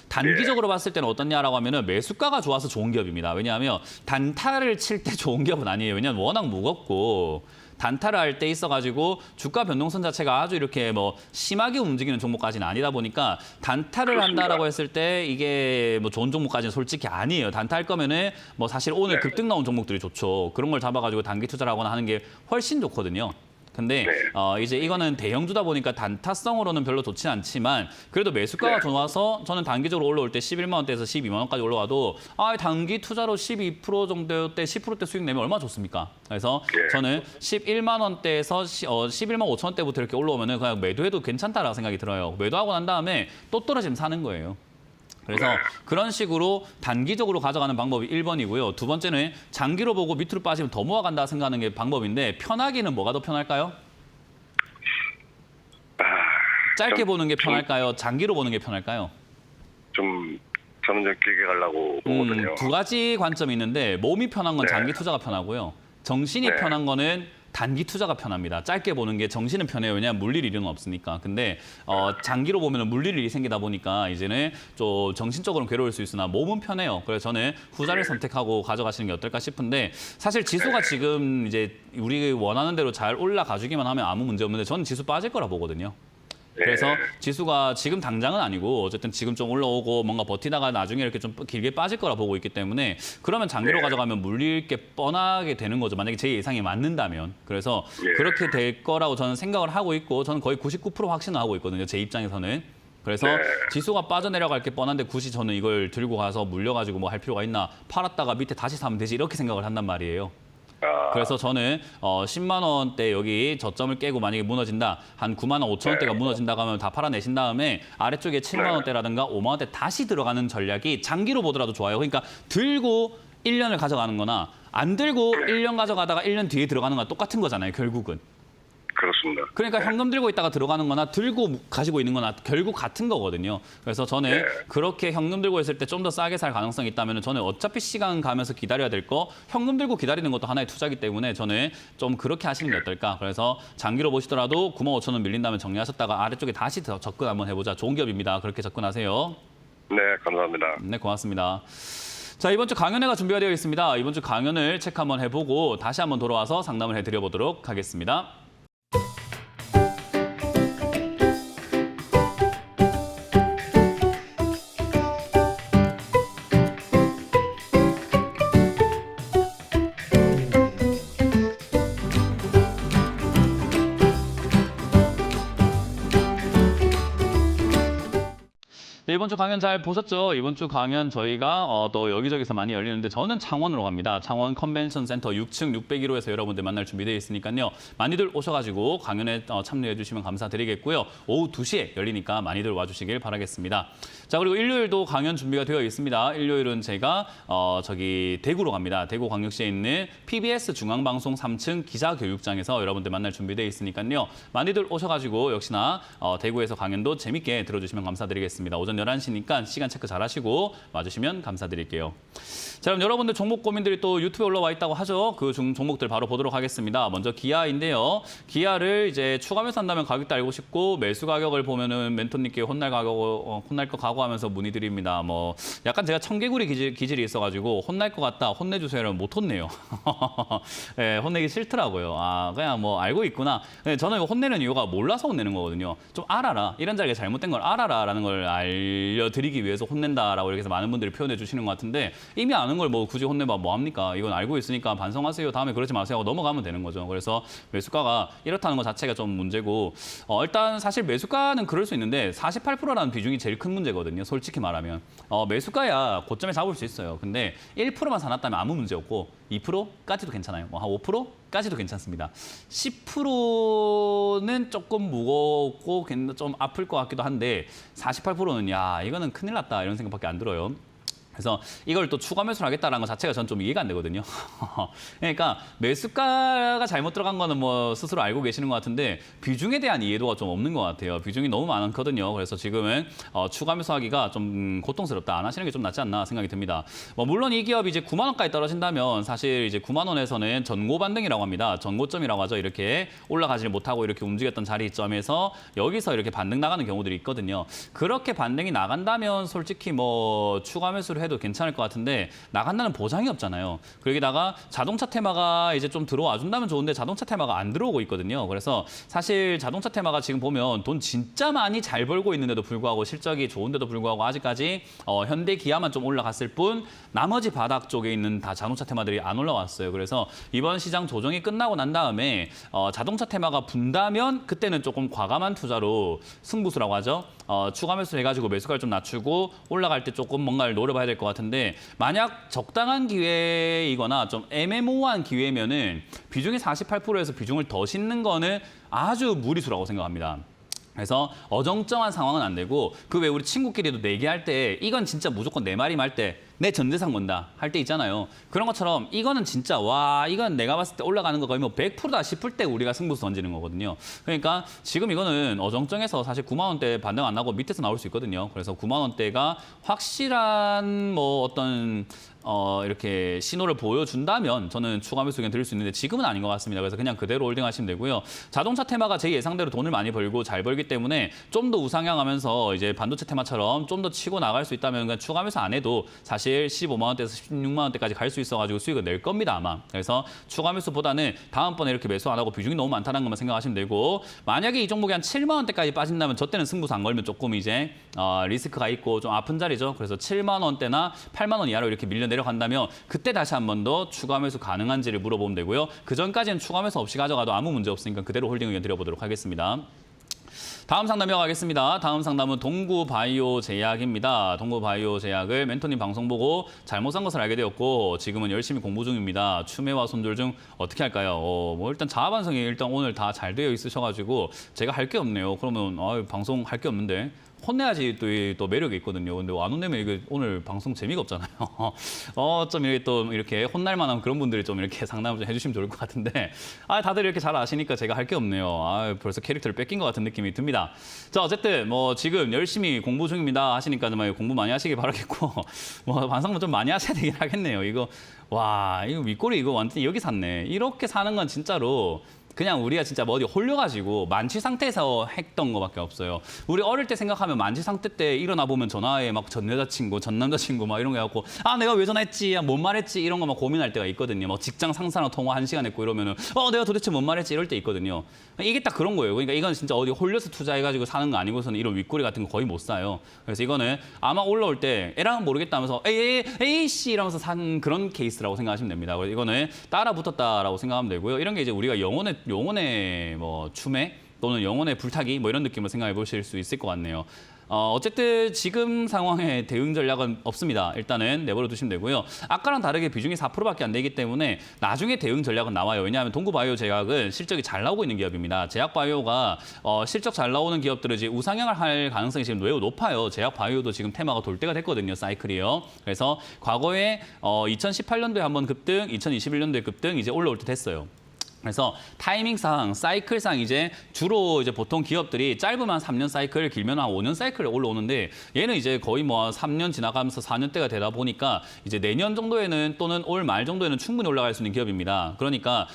단기적으로 봤을 때는 어떻냐라고 하면은 매수가가 좋아서 좋은 기업입니다. 왜냐하면 단타를 칠 때 좋은 기업은 아니에요. 왜냐하면 워낙 무겁고 단타를 할 때 있어가지고 주가 변동선 자체가 아주 이렇게 뭐 심하게 움직이는 종목까지는 아니다 보니까 단타를 그렇습니다. 한다라고 했을 때 이게 뭐 좋은 종목까지는 솔직히 아니에요. 단타 할 거면은 뭐 사실 오늘 네. 급등 나온 종목들이 좋죠. 그런 걸 잡아가지고 단기 투자를 하거나 하는 게 훨씬 좋거든요. 근데 네. 이제 이거는 대형주다 보니까 단타성으로는 별로 좋진 않지만 그래도 매수가가 네. 좋아서 저는 단기적으로 올라올 때 11만 원대에서 12만 원까지 올라와도 단기 투자로 12% 정도대 10%대 수익 내면 얼마나 좋습니까? 그래서 네. 저는 11만 원대에서 11만 5천 원대부터 이렇게 올라오면은 그냥 매도해도 괜찮다라고 생각이 들어요. 매도하고 난 다음에 또 떨어지면 사는 거예요. 그래서 그런 식으로 단기적으로 가져가는 방법이 1번이고요. 두 번째는 장기로 보고 밑으로 빠지면 더 모아간다 생각하는 게 방법인데 편하기는 뭐가 더 편할까요? 짧게 보는 게 편할까요? 장기로 보는 게 편할까요? 저는 좀 길게 가려고 보거든요. 두 가지 관점이 있는데 몸이 편한 건 네. 장기 투자가 편하고요. 정신이 네. 편한 거는 단기 투자가 편합니다. 짧게 보는 게 정신은 편해요. 왜냐하면 물릴 일은 없으니까. 근데 장기로 보면 물릴 일이 생기다 보니까 이제는 좀 정신적으로 괴로울 수 있으나 몸은 편해요. 그래서 저는 후자를 선택하고 가져가시는 게 어떨까 싶은데 사실 지수가 지금 이제 우리 원하는 대로 잘 올라가주기만 하면 아무 문제 없는데 저는 지수 빠질 거라 보거든요. 그래서 지수가 지금 당장은 아니고 어쨌든 지금 좀 올라오고 뭔가 버티다가 나중에 이렇게 좀 길게 빠질 거라 보고 있기 때문에 그러면 장기로 가져가면 물릴 게 뻔하게 되는 거죠. 만약에 제 예상이 맞는다면. 그래서 그렇게 될 거라고 저는 생각을 하고 있고 저는 거의 99% 확신을 하고 있거든요. 제 입장에서는. 그래서 지수가 빠져내려갈 게 뻔한데 굳이 저는 이걸 들고 가서 물려가지고 뭐 할 필요가 있나. 팔았다가 밑에 다시 사면 되지 이렇게 생각을 한단 말이에요. 그래서 저는 10만 원대 여기 저점을 깨고 만약에 무너진다. 한 9만 원 5천 원대가 무너진다고 하면 다 팔아내신 다음에 아래쪽에 7만 원대라든가 5만 원대 다시 들어가는 전략이 장기로 보더라도 좋아요. 그러니까 들고 1년을 가져가는 거나 안 들고 1년 가져가다가 1년 뒤에 들어가는 거나 똑같은 거잖아요. 결국은. 그렇습니다. 그러니까 현금 들고 있다가 들어가는 거나 들고 가지고 있는 거나 결국 같은 거거든요. 그래서 저는 그렇게 현금 들고 있을 때 좀 더 싸게 살 가능성이 있다면 저는 어차피 시간 가면서 기다려야 될 거 현금 들고 기다리는 것도 하나의 투자이기 때문에 저는 좀 그렇게 하시는 게 어떨까. 그래서 장기로 보시더라도 9만 5천 원 밀린다면 정리하셨다가 아래쪽에 다시 더 접근 한번 해보자. 좋은 기업입니다. 그렇게 접근하세요. 네, 감사합니다. 네, 고맙습니다. 자, 이번 주 강연회가 준비가 되어 있습니다. 이번 주 강연을 체크 한번 해보고 다시 한번 돌아와서 상담을 해드려보도록 하겠습니다. 네, 이번 주 강연 잘 보셨죠? 이번 주 강연 저희가 또 여기저기서 많이 열리는데 저는 창원으로 갑니다. 창원 컨벤션 센터 6층 601호에서 여러분들 만날 준비되어 있으니까요. 많이들 오셔가지고 강연에 참여해 주시면 감사드리겠고요. 오후 2시에 열리니까 많이들 와주시길 바라겠습니다. 자, 그리고 일요일도 강연 준비가 되어 있습니다. 일요일은 제가 저기 대구로 갑니다. 대구광역시에 있는 PBS 중앙방송 3층 기자교육장에서 여러분들 만날 준비되어 있으니까요. 많이들 오셔가지고 역시나 대구에서 강연도 재밌게 들어주시면 감사드리겠습니다. 오전 11시니까 시간 체크 잘 하시고 와주시면 감사드릴게요. 자, 그럼 여러분들 종목 고민들이 또 유튜브에 올라와 있다고 하죠. 그 종목들 바로 보도록 하겠습니다. 먼저 기아인데요. 기아를 이제 추가 매수한다면 가격도 알고 싶고 매수 가격을 보면은 멘토님께 혼날 거 각오하면서 문의드립니다. 뭐 약간 제가 청개구리 기질이 있어가지고 혼날 것 같다, 혼내주세요는 못 혼내요. 네, 혼내기 싫더라고요. 그냥 뭐 알고 있구나. 근데 저는 혼내는 이유가 몰라서 혼내는 거거든요. 좀 알아라. 이런 자리가 잘못된 걸 알아라라는 걸 알려드리기 위해서 혼낸다라고 이렇게 해서 많은 분들이 표현해 주시는 것 같은데 이미 아는 걸 뭐 굳이 혼내봐 뭐 합니까? 이건 알고 있으니까 반성하세요. 다음에 그러지 마세요 하고 넘어가면 되는 거죠. 그래서 매수가가 이렇다는 것 자체가 좀 문제고 일단 사실 매수가는 그럴 수 있는데 48%라는 비중이 제일 큰 문제거든요. 솔직히 말하면. 매수가야 고점에 잡을 수 있어요. 근데 1%만 사놨다면 아무 문제 없고 2%까지도 괜찮아요. 한 5%까지도 괜찮습니다. 10%는 조금 무겁고 좀 아플 것 같기도 한데 48%는 야 이거는 큰일 났다 이런 생각밖에 안 들어요. 그래서 이걸 또 추가 매수를 하겠다는 것 자체가 전 좀 이해가 안 되거든요. 그러니까 매수가가 잘못 들어간 거는 뭐 스스로 알고 계시는 것 같은데 비중에 대한 이해도가 좀 없는 것 같아요. 비중이 너무 많거든요. 그래서 지금은 추가 매수하기가 좀 고통스럽다. 안 하시는 게 좀 낫지 않나 생각이 듭니다. 물론 이 기업이 이제 9만 원까지 떨어진다면 사실 이제 9만 원에서는 전고 반등이라고 합니다. 전고점이라고 하죠. 이렇게 올라가지 못하고 이렇게 움직였던 자리점에서 여기서 이렇게 반등 나가는 경우들이 있거든요. 그렇게 반등이 나간다면 솔직히 뭐 추가 매수를 해도 괜찮을 것 같은데 나간다는 보장이 없잖아요. 그러기다가 자동차 테마가 이제 좀 들어와 준다면 좋은데 자동차 테마가 안 들어오고 있거든요. 그래서 사실 자동차 테마가 지금 보면 돈 진짜 많이 잘 벌고 있는데도 불구하고 실적이 좋은데도 불구하고 아직까지 현대 기아만 좀 올라갔을 뿐 나머지 바닥 쪽에 있는 다 자동차 테마들이 안 올라왔어요. 그래서 이번 시장 조정이 끝나고 난 다음에 자동차 테마가 분다면 그때는 조금 과감한 투자로 승부수라고 하죠. 추가 매수 해가지고 매수가를 좀 낮추고 올라갈 때 조금 뭔가를 노려봐야 될 것 같은데 만약 적당한 기회이거나 좀 애매모호한 기회면은 비중이 48%에서 비중을 더 싣는 거는 아주 무리수라고 생각합니다. 그래서 어정쩡한 상황은 안 되고 그 외에 우리 친구끼리도 내기할 때 이건 진짜 무조건 내 말이 말 때 내 전재산 건다 할 때 있잖아요. 그런 것처럼 이거는 진짜 와 이건 내가 봤을 때 올라가는 거 거의 뭐 100%다 싶을 때 우리가 승부수 던지는 거거든요. 그러니까 지금 이거는 어정쩡해서 사실 9만 원대 반등 안 나고 밑에서 나올 수 있거든요. 그래서 9만 원대가 확실한 뭐 어떤 이렇게 신호를 보여준다면 저는 추가 매수 의견 드릴 수 있는데 지금은 아닌 것 같습니다. 그래서 그냥 그대로 홀딩하시면 되고요. 자동차 테마가 제 예상대로 돈을 많이 벌고 잘 벌기 때문에 좀 더 우상향하면서 이제 반도체 테마처럼 좀 더 치고 나갈 수 있다면 그냥 추가 매수 안 해도 사실 15만 원대에서 16만 원대까지 갈 수 있어가지고 수익을 낼 겁니다 아마. 그래서 추가 매수보다는 다음번에 이렇게 매수 안 하고 비중이 너무 많다는 것만 생각하시면 되고 만약에 이 종목이 한 7만 원대까지 빠진다면 저 때는 승부수 안 걸면 조금 이제 리스크가 있고 좀 아픈 자리죠. 그래서 7만 원대나 8만 원 이하로 이렇게 밀려 내려간다면 그때 다시 한 번 더 추가 매수 가능한지를 물어보면 되고요. 그 전까지는 추가 매수 없이 가져가도 아무 문제 없으니까 그대로 홀딩 의견 드려보도록 하겠습니다. 다음 상담 이어가겠습니다. 다음 상담은 동구바이오 제약입니다. 동구바이오 제약을 멘토님 방송 보고 잘못 산 것을 알게 되었고 지금은 열심히 공부 중입니다. 추매와 손절 중 어떻게 할까요? 뭐 일단 자아반성이 일단 오늘 다 잘 되어 있으셔가지고 제가 할 게 없네요. 그러면 방송 할 게 없는데 혼내야지 또 매력이 있거든요. 근데 안 혼내면 이거 오늘 방송 재미가 없잖아요. 좀 이렇게 또 이렇게 혼날 만한 그런 분들이 좀 이렇게 상담을 좀 해주시면 좋을 것 같은데 다들 이렇게 잘 아시니까 제가 할 게 없네요. 벌써 캐릭터를 뺏긴 것 같은 느낌이 듭니다. 자 어쨌든 뭐 지금 열심히 공부 중입니다 하시니까 좀 공부 많이 하시길 바라겠고 뭐 반성도 좀 많이 하셔야 되긴 하겠네요. 이거 윗꼬리 이거 완전히 여기 샀네. 이렇게 사는 건 진짜로 그냥 우리가 진짜 뭐 어디 홀려가지고 만취 상태에서 했던 거밖에 없어요. 우리 어릴 때 생각하면 만취 상태 때 일어나 보면 전화에 막 전 여자친구, 전 남자친구 막 이런 거 해갖고 내가 왜 전화했지, 뭔 말했지 이런 거 막 고민할 때가 있거든요. 뭐 직장 상사랑 통화 1시간 했고 이러면은 내가 도대체 뭔 말했지 이럴 때 있거든요. 이게 딱 그런 거예요. 그러니까 이건 진짜 어디 홀려서 투자해가지고 사는 거 아니고서는 이런 윗꼬리 같은 거 거의 못 사요. 그래서 이거는 아마 올라올 때 에랑은 모르겠다면서 에이씨 이러면서 산 그런 케이스라고 생각하시면 됩니다. 그래서 이거는 따라 붙었다라고 생각하면 되고요. 이런 게 이제 우리가 영혼의 뭐 추매 또는 영혼의 불타기 뭐 이런 느낌으로 생각해 보실 수 있을 것 같네요. 어쨌든 지금 상황에 대응 전략은 없습니다. 일단은 내버려 두시면 되고요. 아까랑 다르게 비중이 4%밖에 안 되기 때문에 나중에 대응 전략은 나와요. 왜냐하면 동구바이오 제약은 실적이 잘 나오고 있는 기업입니다. 제약바이오가 실적 잘 나오는 기업들은 이제 우상향을 할 가능성이 지금 매우 높아요. 제약바이오도 지금 테마가 돌 때가 됐거든요. 사이클이요. 그래서 과거에 2018년도에 한번 급등, 2021년도에 급등 이제 올라올 때 됐어요. 그래서 타이밍상, 사이클상 이제 주로 이제 보통 기업들이 짧으면 3년 사이클, 길면 한 5년 사이클에 올라오는데 얘는 이제 거의 뭐 3년 지나가면서 4년대가 되다 보니까 이제 내년 정도에는 또는 올 말 정도에는 충분히 올라갈 수 있는 기업입니다. 그러니까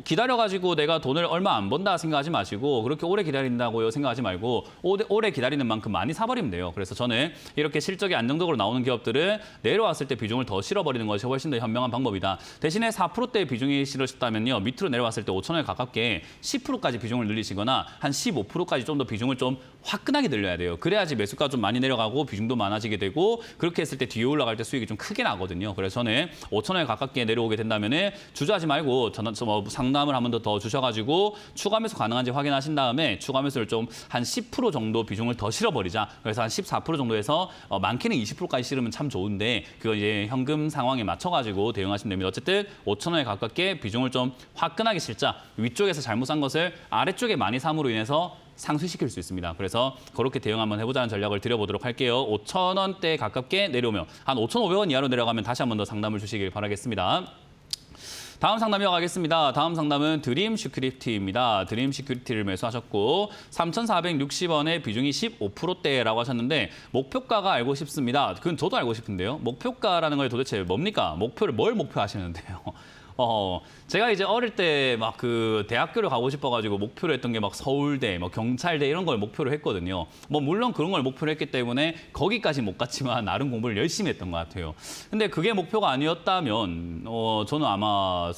기다려가지고 내가 돈을 얼마 안 번다 생각하지 마시고 그렇게 오래 기다린다고요 생각하지 말고 오래 기다리는 만큼 많이 사버리면 돼요. 그래서 저는 이렇게 실적이 안정적으로 나오는 기업들은 내려왔을 때 비중을 더 실어버리는 것이 훨씬 더 현명한 방법이다. 대신에 4%대 비중이 실어졌다면요. 밑으로 내려왔을 때 5천 원에 가깝게 10%까지 비중을 늘리시거나 한 15%까지 좀 더 비중을 좀 화끈하게 늘려야 돼요. 그래야지 매수가 좀 많이 내려가고 비중도 많아지게 되고 그렇게 했을 때 뒤에 올라갈 때 수익이 좀 크게 나거든요. 그래서 저는 5천 원에 가깝게 내려오게 된다면은 주저하지 말고 상담을 한 번 더 주셔가지고 추가 매수 가능한지 확인하신 다음에 추가 매수를 좀 한 10% 정도 비중을 더 실어버리자. 그래서 한 14% 정도에서 많게는 20%까지 실으면 참 좋은데 그거 이제 현금 상황에 맞춰가지고 대응하시면 됩니다. 어쨌든 5천 원에 가깝게 비중을 좀 화끈하게 실자. 위쪽에서 잘못 산 것을 아래쪽에 많이 삼으로 인해서 상쇄시킬 수 있습니다. 그래서 그렇게 대응 한번 해보자는 전략을 드려보도록 할게요. 5천 원대 가깝게 내려오면 한 5,500원 이하로 내려가면 다시 한 번 더 상담을 주시길 바라겠습니다. 다음 상담 이어가겠습니다. 다음 상담은 드림 시큐리티입니다. 드림 시큐리티를 매수하셨고 3,460원에 비중이 15%대라고 하셨는데 목표가가 알고 싶습니다. 그건 저도 알고 싶은데요. 목표가라는 게 도대체 뭡니까? 뭘 목표하시는데요? 제가 이제 어릴 때 막 그 대학교를 가고 싶어가지고 목표로 했던 게 막 서울대, 뭐 경찰대 이런 걸 목표로 했거든요. 뭐 물론 그런 걸 목표로 했기 때문에 거기까지 못 갔지만 나름 공부를 열심히 했던 것 같아요. 근데 그게 목표가 아니었다면 저는 아마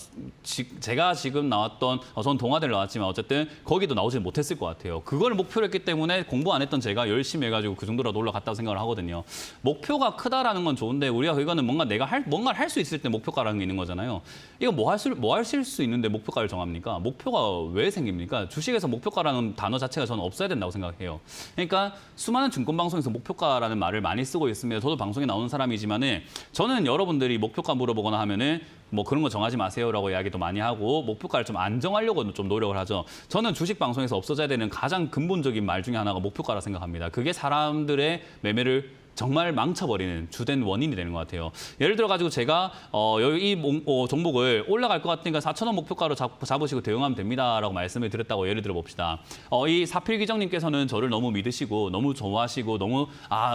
제가 지금 나왔던 전 동아대를 나왔지만 어쨌든 거기도 나오지 못했을 것 같아요. 그걸 목표로 했기 때문에 공부 안 했던 제가 열심히 해가지고 그 정도라도 올라갔다고 생각을 하거든요. 목표가 크다라는 건 좋은데 우리가 그거는 뭔가 뭔가를 할 수 있을 때 목표가라는 게 있는 거잖아요. 이거 뭐 할 수 있는데 목표가를 정합니까? 목표가 왜 생깁니까? 주식에서 목표가라는 단어 자체가 저는 없어야 된다고 생각해요. 그러니까 수많은 증권 방송에서 목표가라는 말을 많이 쓰고 있습니다. 저도 방송에 나오는 사람이지만은 저는 여러분들이 목표가 물어보거나 하면은 뭐 그런 거 정하지 마세요라고 이야기도 많이 하고 목표가를 좀 안정하려고 좀 노력을 하죠. 저는 주식 방송에서 없어져야 되는 가장 근본적인 말 중에 하나가 목표가라 생각합니다. 그게 사람들의 매매를 정말 망쳐버리는 주된 원인이 되는 것 같아요. 예를 들어가지고 제가 이 종목을 올라갈 것 같으니까 4,000원 목표가로 잡으시고 대응하면 됩니다라고 말씀을 드렸다고 예를 들어 봅시다. 이 사필기정님께서는 저를 너무 믿으시고 너무 좋아하시고 너무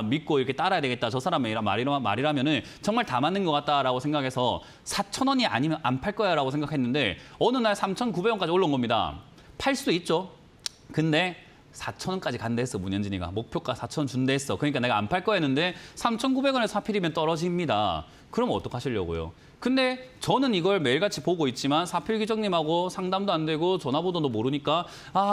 믿고 이렇게 따라야 되겠다. 저 사람의 말이라면은 정말 다 맞는 것 같다라고 생각해서 4,000원이 아니면 안 팔 거야라고 생각했는데 어느 날 3,900원까지 올라온 겁니다. 팔 수도 있죠. 근데 4,000원까지 간다 했어, 문현진이가. 목표가 4,000원 준다 했어. 그러니까 내가 안 팔 거였는데 3,900원에 사필이면 떨어집니다. 그럼 어떡하시려고요? 근데 저는 이걸 매일같이 보고 있지만 사필기정님하고 상담도 안 되고 전화번호도 모르니까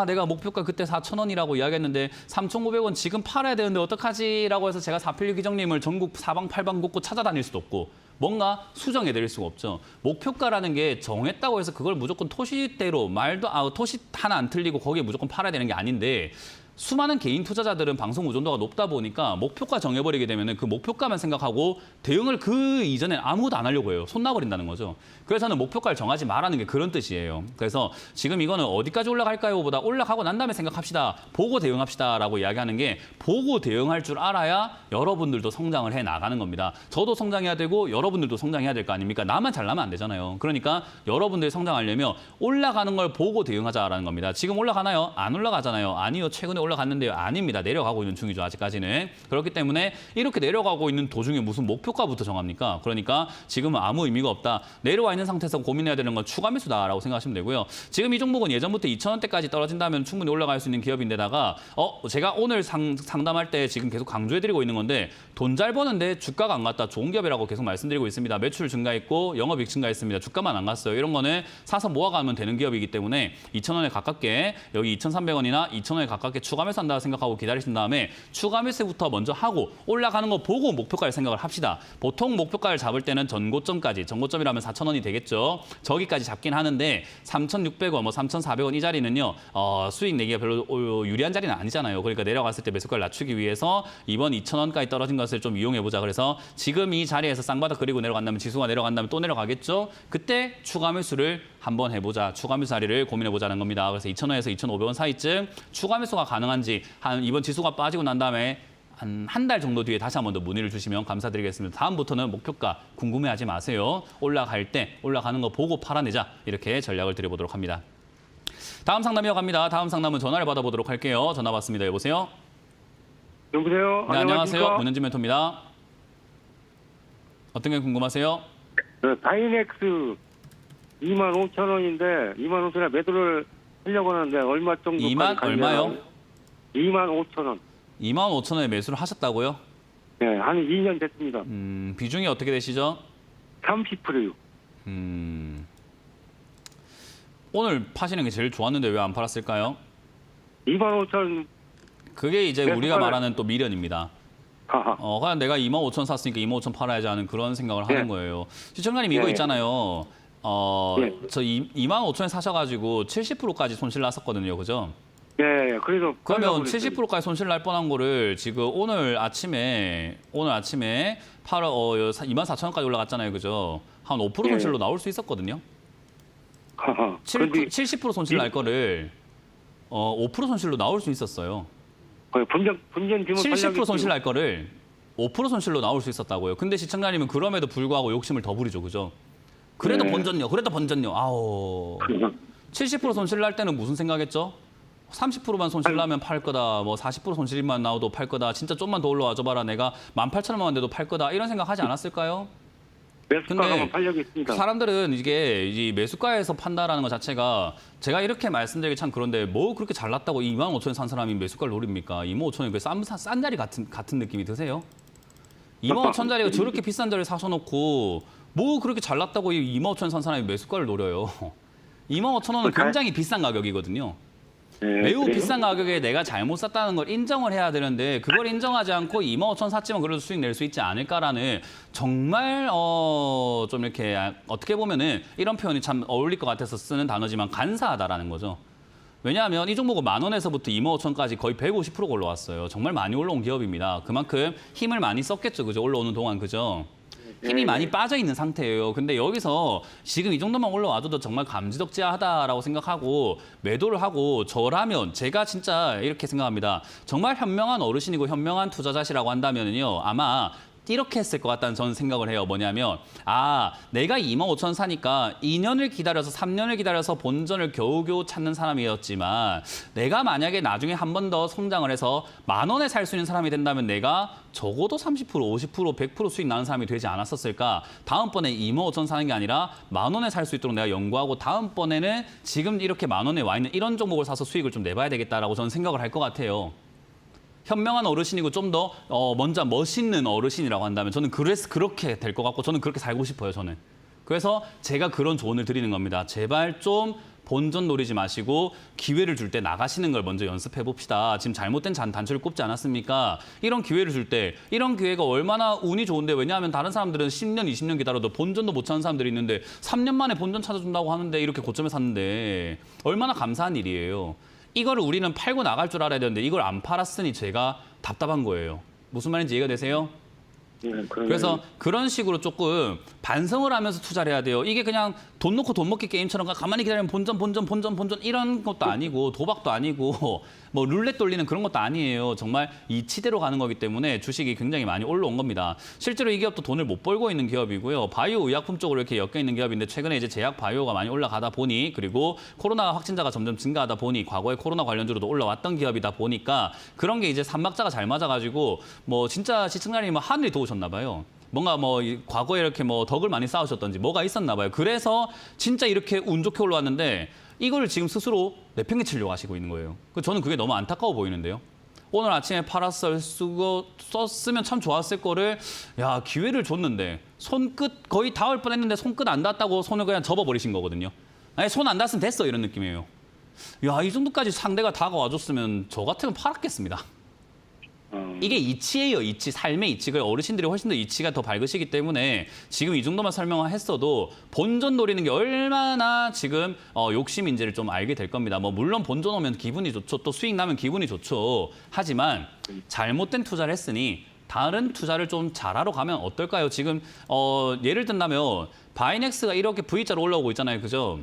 내가 목표가 그때 4,000원이라고 이야기했는데 3,900원 지금 팔아야 되는데 어떡하지? 라고 해서 제가 사필기정님을 전국 사방팔방 곳곳 찾아다닐 수도 없고 뭔가 수정해드릴 수가 없죠. 목표가라는 게 정했다고 해서 그걸 무조건 토시대로 토시 하나 안 틀리고 거기에 무조건 팔아야 되는 게 아닌데 수많은 개인 투자자들은 방송 의존도가 높다 보니까 목표가 정해버리게 되면 그 목표가만 생각하고 대응을 그 이전엔 아무것도 안 하려고 해요. 손 놔버린다는 거죠. 그래서 저는 목표가를 정하지 말라는 게 그런 뜻이에요. 그래서 지금 이거는 어디까지 올라갈까요? 보다 올라가고 난 다음에 생각합시다. 보고 대응합시다. 라고 이야기하는 게 보고 대응할 줄 알아야 여러분들도 성장을 해 나가는 겁니다. 저도 성장해야 되고 여러분들도 성장해야 될 거 아닙니까? 나만 잘나면 안 되잖아요. 그러니까 여러분들이 성장하려면 올라가는 걸 보고 대응하자라는 겁니다. 지금 올라가나요? 안 올라가잖아요. 아니요. 최근에 올라갔는데요. 아닙니다. 내려가고 있는 중이죠. 아직까지는. 그렇기 때문에 이렇게 내려가고 있는 도중에 무슨 목표가부터 정합니까? 그러니까 지금은 아무 의미가 없다. 내려와 있는 상태에서 고민해야 되는 건 추가 매수다라고 생각하시면 되고요. 지금 이 종목은 예전부터 2,000원대까지 떨어진다면 충분히 올라갈 수 있는 기업인데다가 제가 오늘 상담할 때 지금 계속 강조해드리고 있는 건데 돈 잘 버는데 주가가 안 갔다. 좋은 기업이라고 계속 말씀드리고 있습니다. 매출 증가했고 영업이익 증가했습니다. 주가만 안 갔어요. 이런 거는 사서 모아가면 되는 기업이기 때문에 2,000원에 가깝게 여기 2,300원이나 2,000원에 가깝게 추가 매수한다 생각하고 기다리신 다음에 추가 매수부터 먼저 하고 올라가는 거 보고 목표가를 생각을 합시다. 보통 목표가를 잡을 때는 전고점까지, 전고점이라면 4,000원이 되겠죠. 저기까지 잡긴 하는데 3,600원, 뭐 3,400원 이 자리는요. 수익 내기가 별로 유리한 자리는 아니잖아요. 그러니까 내려갔을 때 매수가를 낮추기 위해서 이번 2,000원까지 떨어진 것을 좀 이용해보자. 그래서 지금 이 자리에서 쌍바닥 그리고 내려간다면 지수가 내려간다면 또 내려가겠죠. 그때 추가 매수를 한번 해보자. 추가 매수 자리를 고민해보자는 겁니다. 그래서 2,000원에서 2,500원 사이쯤 추가 매수가 가능한지 이번 지수가 빠지고 난 다음에 한 달 정도 뒤에 다시 한 번 더 문의를 주시면 감사드리겠습니다. 다음부터는 목표가 궁금해하지 마세요. 올라갈 때 올라가는 거 보고 팔아내자. 이렇게 전략을 드려보도록 합니다. 다음 상담 이어갑니다. 다음 상담은 전화를 받아보도록 할게요. 전화 받습니다. 여보세요? 여보세요? 네, 안녕하세요. 문현진 멘토입니다. 어떤 게 궁금하세요? 다이넥스 25,000원인데 25,000원에 매도를 하려고 하는데 얼마 정도? 2만 얼마요? 25,000원. 25,000원에 매수를 하셨다고요? 네, 한 2년 됐습니다. 비중이 어떻게 되시죠? 30%요. 오늘 파시는 게 제일 좋았는데 왜 안 팔았을까요? 25,000원. 그게 이제 우리가 말하는 또 미련입니다. 하하. 그냥 내가 25,000원 샀으니까 25,000원 팔아야지 하는 그런 생각을 하는 거예요. 시청자님 이거 네. 있잖아요. 네. 저 25,000원 사셔가지고 70%까지 손실 났었거든요. 그죠? 네, 그래서 그러면 70%까지 손실 날 뻔한 거를 지금 오늘 아침에 24,000원까지 올라갔잖아요. 그죠? 한 5% 네. 손실로 나올 수 있었거든요. 하하. 70% 손실 날 거를 5% 손실로 나올 수 있었어요. 분전 70% 손실 날 거를 5% 손실로 나올 수 있었다고요. 근데 시청자님은 그럼에도 불구하고 욕심을 더 부리죠. 그죠? 그래도 네. 그래도 번전요. 70% 손실 날 때는 무슨 생각했죠? 30%만 손실 나면 팔 거다. 뭐 40% 손실만 나와도 팔 거다. 진짜 좀만 더 올라와 줘 봐라. 내가 18,000원만 돼도 팔 거다. 이런 생각 하지 않았을까요? 매수가가 팔려있습니다. 사람들은 이게 이 매수가에서 판다라는 것 자체가 제가 이렇게 말씀드리기 참 그런데 뭐 그렇게 잘났다고 25,000원 산 사람이 매수가를 노립니까? 25,000원이 그 싼 자리 같은 느낌이 드세요? 25,000원짜리가 저렇게 비싼 자리를 사셔놓고 뭐 그렇게 잘났다고 25,000원 산 사람이 매수가를 노려요. 25,000원은 굉장히 비싼 가격이거든요. 네, 매우 그래요? 비싼 가격에 내가 잘못 샀다는 걸 인정을 해야 되는데 그걸 인정하지 않고 25,000원 샀지만 그래도 수익 낼 수 있지 않을까라는 정말 좀 이렇게 어떻게 보면은 이런 표현이 참 어울릴 것 같아서 쓰는 단어지만 간사하다라는 거죠. 왜냐하면 이 종목은 10,000원에서부터 25,000원까지 거의 150%가 올라왔어요. 정말 많이 올라온 기업입니다. 그만큼 힘을 많이 썼겠죠. 그죠? 올라오는 동안. 그죠? 힘이 많이 빠져 있는 상태예요. 근데 여기서 지금 이 정도만 올라와도 정말 감지덕지하다라고 생각하고 매도를 하고 저라면 제가 진짜 이렇게 생각합니다. 정말 현명한 어르신이고 현명한 투자자시라고 한다면요. 아마 이렇게 했을 것 같다는 저는 생각을 해요. 뭐냐면 내가 25,000원 사니까 2년을 기다려서 3년을 기다려서 본전을 겨우겨우 찾는 사람이었지만 내가 만약에 나중에 한 번 더 성장을 해서 10,000원에 살 수 있는 사람이 된다면 내가 적어도 30%, 50%, 100% 수익 나는 사람이 되지 않았었을까? 다음번에 25,000원 사는 게 아니라 10,000원에 살 수 있도록 내가 연구하고 다음번에는 지금 이렇게 10,000원에 와 있는 이런 종목을 사서 수익을 좀 내봐야 되겠다라고 저는 생각을 할 것 같아요. 현명한 어르신이고 좀 더 먼저 멋있는 어르신이라고 한다면 저는 그렇게 될 것 같고 저는 그렇게 살고 싶어요. 저는. 그래서 제가 그런 조언을 드리는 겁니다. 제발 좀 본전 노리지 마시고 기회를 줄 때 나가시는 걸 먼저 연습해 봅시다. 지금 잘못된 단추를 꼽지 않았습니까? 이런 기회를 줄 때 이런 기회가 얼마나 운이 좋은데 왜냐하면 다른 사람들은 10년, 20년 기다려도 본전도 못 찾는 사람들이 있는데 3년 만에 본전 찾아준다고 하는데 이렇게 고점에 샀는데 얼마나 감사한 일이에요. 이거를 우리는 팔고 나갈 줄 알아야 되는데 이걸 안 팔았으니 제가 답답한 거예요. 무슨 말인지 이해가 되세요? 그래서 그런 식으로 조금 반성을 하면서 투자를 해야 돼요. 이게 그냥 돈 놓고 돈 먹기 게임처럼 가만히 기다리면 본전 이런 것도 아니고 도박도 아니고 뭐 룰렛 돌리는 그런 것도 아니에요. 정말 이치대로 가는 거기 때문에 주식이 굉장히 많이 올라온 겁니다. 실제로 이 기업도 돈을 못 벌고 있는 기업이고요. 바이오 의약품 쪽으로 이렇게 엮여 있는 기업인데 최근에 이제 제약 바이오가 많이 올라가다 보니 그리고 코로나 확진자가 점점 증가하다 보니 과거에 코로나 관련주로도 올라왔던 기업이다 보니까 그런 게 이제 삼박자가 잘 맞아가지고 뭐 진짜 시청자님은 하늘이 도우셨나 봐요. 뭔가 뭐 과거에 이렇게 뭐 덕을 많이 쌓으셨던지 뭐가 있었나 봐요. 그래서 진짜 이렇게 운 좋게 올라왔는데 이걸 지금 스스로 내팽개치려고 하시고 있는 거예요. 저는 그게 너무 안타까워 보이는데요. 오늘 아침에 팔았을 썼으면 참 좋았을 거를 기회를 줬는데 손끝 거의 닿을 뻔했는데 손끝 안 닿았다고 손을 그냥 접어버리신 거거든요. 아니 손 안 닿았으면 됐어 이런 느낌이에요. 이 정도까지 상대가 다가와줬으면 저 같으면 팔았겠습니다. 이게 이치예요, 이치. 삶의 이치가 어르신들이 훨씬 더 이치가 더 밝으시기 때문에 지금 이 정도만 설명을 했어도 본전 노리는 게 얼마나 지금 욕심인지를 좀 알게 될 겁니다. 뭐 물론 본전 오면 기분이 좋죠. 또 수익 나면 기분이 좋죠. 하지만 잘못된 투자를 했으니 다른 투자를 좀 잘하러 가면 어떨까요? 지금 예를 든다면 바이넥스가 이렇게 V자로 올라오고 있잖아요. 그죠?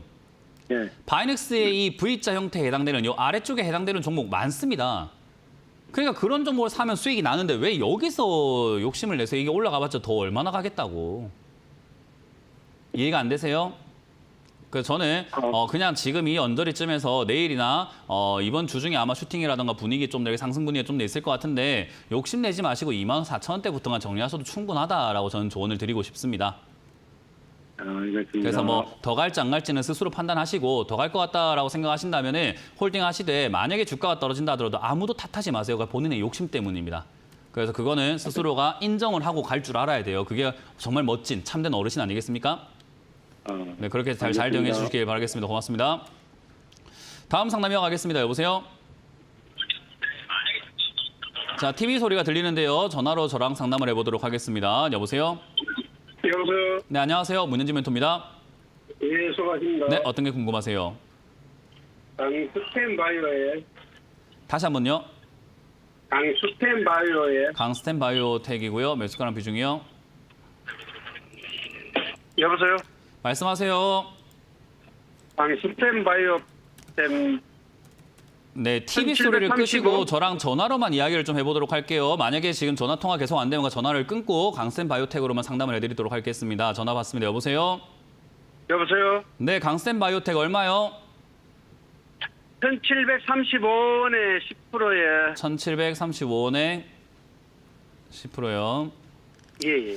네. 바이넥스의 이 V자 형태에 해당되는 요 아래쪽에 해당되는 종목 많습니다. 그러니까 그런 종목을 사면 수익이 나는데 왜 여기서 욕심을 내서 이게 올라가봤자 더 얼마나 가겠다고. 이해가 안 되세요? 그래서 저는 그냥 지금 이 언저리쯤에서 내일이나 이번 주 중에 아마 슈팅이라든가 분위기 좀 내게 상승 분위기가 좀 있을 것 같은데 욕심내지 마시고 24,000원대부터만 정리하셔도 충분하다라고 저는 조언을 드리고 싶습니다. 그래서 뭐 더 갈지 안 갈지는 스스로 판단하시고 더 갈 것 같다라고 생각하신다면은 홀딩 하시되 만약에 주가가 떨어진다 하더라도 아무도 탓하지 마세요. 그건 본인의 욕심 때문입니다. 그래서 그거는 스스로가 인정을 하고 갈 줄 알아야 돼요. 그게 정말 멋진 참된 어르신 아니겠습니까? 네, 그렇게 잘 대응해 주시길 바라겠습니다. 고맙습니다. 다음 상담 이어가겠습니다. 여보세요? 자, TV 소리가 들리는데요. 전화로 저랑 상담을 해보도록 하겠습니다. 여보세요? 여보세요. 네, 안녕하세요. 문현진 멘토입니다. 예, 수고하십니다. 네, 어떤 게 궁금하세요? 강스텐 바이오에 다시 한번요. 강스텐 바이오에 강스텐 바이오텍이고요. 매수가랑 비중이요. 여보세요. 말씀하세요. 강스텐 바이오템 네, TV 소리를 끄시고 저랑 전화로만 이야기를 좀 해보도록 할게요. 만약에 지금 전화 통화 계속 안 되면 전화를 끊고 강스텐 바이오텍으로만 상담을 해드리도록 하겠습니다. 전화 받습니다. 여보세요? 여보세요. 네, 강스텐 바이오텍 얼마요? 1735원에 10%에 1735원에 10%요. 예.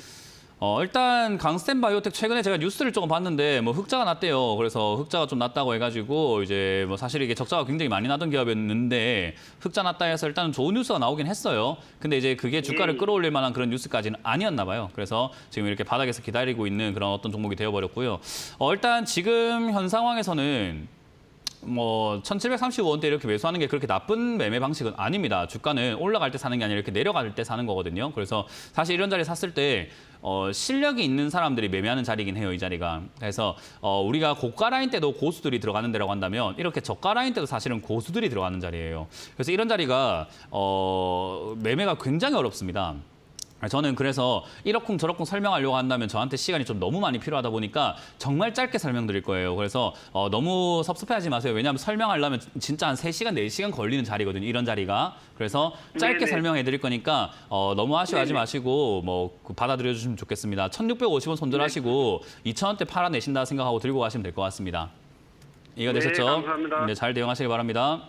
일단 강스텐 바이오텍 최근에 제가 뉴스를 조금 봤는데 뭐 흑자가 났대요. 그래서 흑자가 좀 났다고 해가지고 이제 뭐 사실 이게 적자가 굉장히 많이 나던 기업이었는데 흑자 났다 해서 일단은 좋은 뉴스가 나오긴 했어요. 근데 이제 그게 주가를 끌어올릴 만한 그런 뉴스까지는 아니었나 봐요. 그래서 지금 이렇게 바닥에서 기다리고 있는 그런 어떤 종목이 되어버렸고요. 일단 지금 현 상황에서는 뭐 1735원대 이렇게 매수하는 게 그렇게 나쁜 매매 방식은 아닙니다. 주가는 올라갈 때 사는 게 아니라 이렇게 내려갈 때 사는 거거든요. 그래서 사실 이런 자리 샀을 때 실력이 있는 사람들이 매매하는 자리긴 해요, 이 자리가. 그래서 우리가 고가 라인 때도 고수들이 들어가는 데라고 한다면 이렇게 저가 라인 때도 사실은 고수들이 들어가는 자리예요. 그래서 이런 자리가 매매가 굉장히 어렵습니다. 저는 그래서 이러쿵 저러쿵 설명하려고 한다면 저한테 시간이 좀 너무 많이 필요하다 보니까 정말 짧게 설명드릴 거예요. 그래서 너무 섭섭해하지 마세요. 왜냐하면 설명하려면 진짜 한 3시간, 4시간 걸리는 자리거든요. 이런 자리가. 그래서 짧게 네네. 설명해 드릴 거니까 너무 아쉬워하지 네네. 마시고 뭐 받아들여 주시면 좋겠습니다. 1650원 손절하시고 2,000원대 팔아내신다 생각하고 들고 가시면 될 것 같습니다. 이해가 네, 되셨죠? 감사합니다. 네, 잘 대응하시기 바랍니다.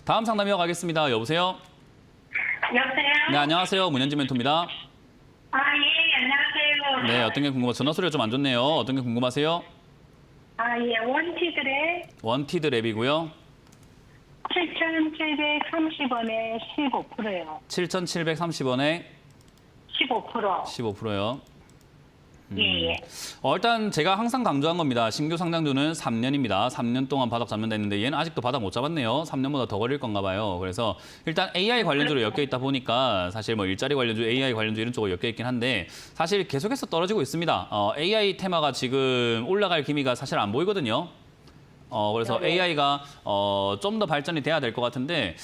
다음 상담 이어가겠습니다. 여보세요? 여보세요? 네, 안녕하세요. 문현진 멘토입니다. 아, 예, 안녕하세요. 네, 어떤 게 궁금하세요? 전화 소리가 좀 안 좋네요. 어떤 게 궁금하세요? 아, 예, 원티드의 원티드 랩이고요. 7,730원에 15%요. 7,730원에 15%. 15%요. 예, 예. 일단 제가 항상 강조한 겁니다. 신규 상장주는 3년입니다. 3년 동안 바닥 잡는다 했는데 얘는 아직도 바닥 못 잡았네요. 3년보다 더 걸릴 건가 봐요. 그래서 일단 AI 관련주로 엮여 있다 보니까 사실 뭐 일자리 관련주, AI 관련주 이런 쪽으로 엮여 있긴 한데 사실 계속해서 떨어지고 있습니다. AI 테마가 지금 올라갈 기미가 사실 안 보이거든요. 그래서 AI가 좀 더 발전이 돼야 될 것 같은데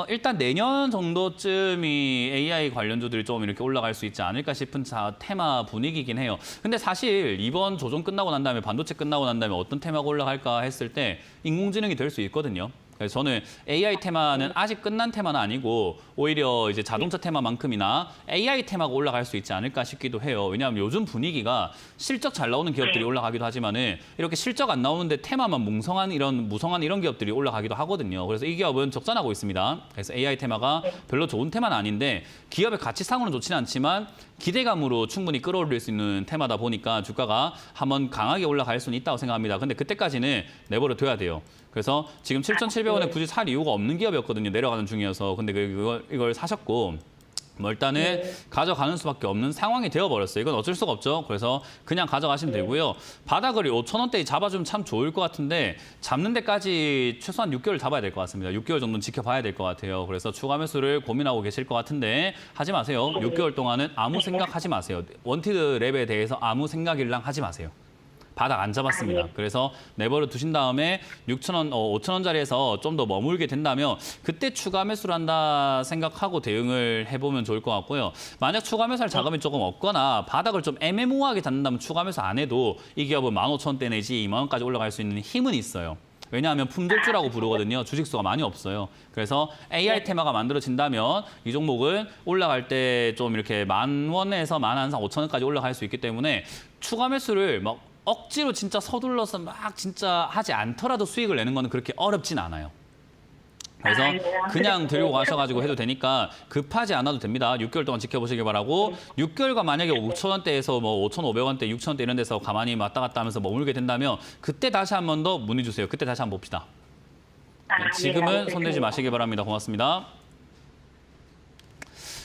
일단 내년 정도쯤이 AI 관련주들이 좀 이렇게 올라갈 수 있지 않을까 싶은 테마 분위기긴 해요. 근데 사실 이번 조정 끝나고 난 다음에 반도체 끝나고 난 다음에 어떤 테마가 올라갈까 했을 때 인공지능이 될 수 있거든요. 그래서 저는 AI 테마는 아직 끝난 테마는 아니고 오히려 이제 자동차 테마만큼이나 AI 테마가 올라갈 수 있지 않을까 싶기도 해요. 왜냐하면 요즘 분위기가 실적 잘 나오는 기업들이 올라가기도 하지만은 이렇게 실적 안 나오는데 테마만 무성한 이런 기업들이 올라가기도 하거든요. 그래서 이 기업은 적자나고 있습니다. 그래서 AI 테마가 별로 좋은 테마는 아닌데 기업의 가치상으로는 좋지는 않지만 기대감으로 충분히 끌어올릴 수 있는 테마다 보니까 주가가 한번 강하게 올라갈 수는 있다고 생각합니다. 근데 그때까지는 내버려 둬야 돼요. 그래서 지금 7,700원에 굳이 살 이유가 없는 기업이었거든요. 내려가는 중이어서. 근데 이걸 사셨고 뭐 일단은 가져가는 수밖에 없는 상황이 되어버렸어요. 이건 어쩔 수가 없죠. 그래서 그냥 가져가시면 되고요. 바닥을 5,000원대에 잡아주면 참 좋을 것 같은데 잡는 데까지 최소한 6개월 잡아야 될 것 같습니다. 6개월 정도는 지켜봐야 될 것 같아요. 그래서 추가 매수를 고민하고 계실 것 같은데 하지 마세요. 6개월 동안은 아무 생각하지 마세요. 원티드 랩에 대해서 아무 생각일랑 하지 마세요. 바닥 안 잡았습니다. 그래서 내버려 두신 다음에 6,000원, 5,000원짜리에서 좀 더 머물게 된다면 그때 추가 매수를 한다 생각하고 대응을 해보면 좋을 것 같고요. 만약 추가 매수할 자금이 조금 없거나 바닥을 좀 애매모호하게 잡는다면 추가 매수 안 해도 이 기업은 15,000원대 내지 2만 원까지 올라갈 수 있는 힘은 있어요. 왜냐하면 품절주라고 부르거든요. 주식수가 많이 없어요. 그래서 AI 테마가 만들어진다면 이 종목은 올라갈 때 좀 이렇게 10,000원에서 15,000원까지 올라갈 수 있기 때문에 추가 매수를 막 억지로 진짜 서둘러서 막 진짜 하지 않더라도 수익을 내는 거는 그렇게 어렵진 않아요. 그래서 그냥 들고 가셔가지고 해도 되니까 급하지 않아도 됩니다. 6개월 동안 지켜보시기 바라고 6개월간 만약에 5,000원대에서 뭐 5,500원대, 6,000원대 이런 데서 가만히 왔다 갔다 하면서 머물게 된다면 그때 다시 한 번 더 문의 주세요. 그때 다시 한번 봅시다. 네, 지금은 손대지 마시기 바랍니다. 고맙습니다.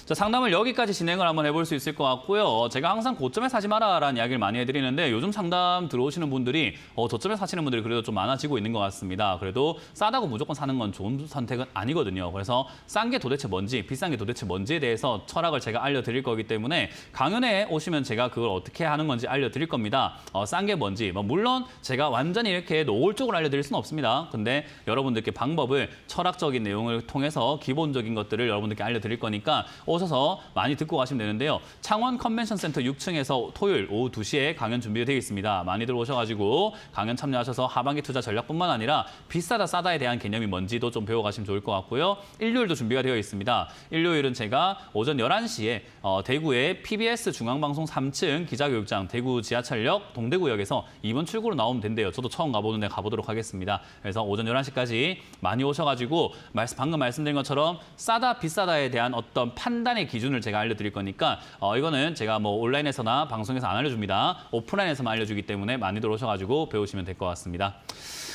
자, 상담을 여기까지 진행을 한번 해볼 수 있을 것 같고요. 제가 항상 고점에 사지 마라라는 이야기를 많이 해드리는데 요즘 상담 들어오시는 분들이 저점에 사시는 분들이 그래도 좀 많아지고 있는 것 같습니다. 그래도 싸다고 무조건 사는 건 좋은 선택은 아니거든요. 그래서 싼 게 도대체 뭔지, 비싼 게 도대체 뭔지에 대해서 철학을 제가 알려드릴 거기 때문에 강연에 오시면 제가 그걸 어떻게 하는 건지 알려드릴 겁니다. 싼 게 뭔지, 물론 제가 완전히 이렇게 노골적으로 알려드릴 수는 없습니다. 근데 여러분들께 방법을 철학적인 내용을 통해서 기본적인 것들을 여러분들께 알려드릴 거니까 오셔서 많이 듣고 가시면 되는데요. 창원 컨벤션 센터 6층에서 토요일 오후 2시에 강연 준비가 되어 있습니다. 많이들 오셔가지고 강연 참여하셔서 하반기 투자 전략뿐만 아니라 비싸다 싸다에 대한 개념이 뭔지도 좀 배워가시면 좋을 것 같고요. 일요일도 준비가 되어 있습니다. 일요일은 제가 오전 11시에 대구의 PBS 중앙방송 3층 기자교육장 대구 지하철역 동대구역에서 2번 출구로 나오면 된대요. 저도 처음 가보는데 가보도록 하겠습니다. 그래서 오전 11시까지 많이 오셔가지고 방금 말씀드린 것처럼 싸다 비싸다에 대한 어떤 판단 판단의 기준을 제가 알려드릴 거니까 이거는 제가 뭐 온라인에서나 방송에서 안 알려줍니다. 오프라인에서만 알려주기 때문에 많이들 오셔가지고 배우시면 될 것 같습니다.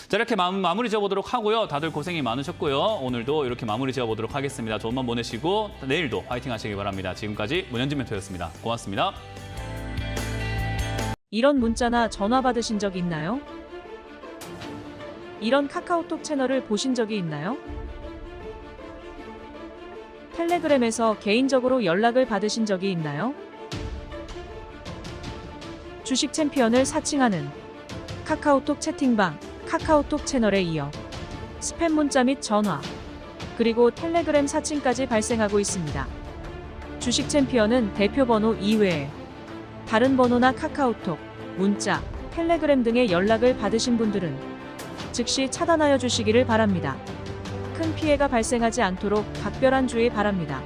자, 이렇게 마무리 지어보도록 하고요. 다들 고생이 많으셨고요. 오늘도 이렇게 마무리 지어보도록 하겠습니다. 좋은 밤 보내시고 내일도 화이팅 하시기 바랍니다. 지금까지 문현진 멘토였습니다. 고맙습니다. 이런 문자나 전화 받으신 적 있나요? 이런 카카오톡 채널을 보신 적이 있나요? 텔레그램에서 개인적으로 연락을 받으신 적이 있나요? 주식 챔피언을 사칭하는 카카오톡 채팅방, 카카오톡 채널에 이어 스팸 문자 및 전화, 그리고 텔레그램 사칭까지 발생하고 있습니다. 주식 챔피언은 대표 번호 이외에 다른 번호나 카카오톡, 문자, 텔레그램 등의 연락을 받으신 분들은 즉시 차단하여 주시기를 바랍니다. 큰 피해가 발생하지 않도록 각별한 주의 바랍니다.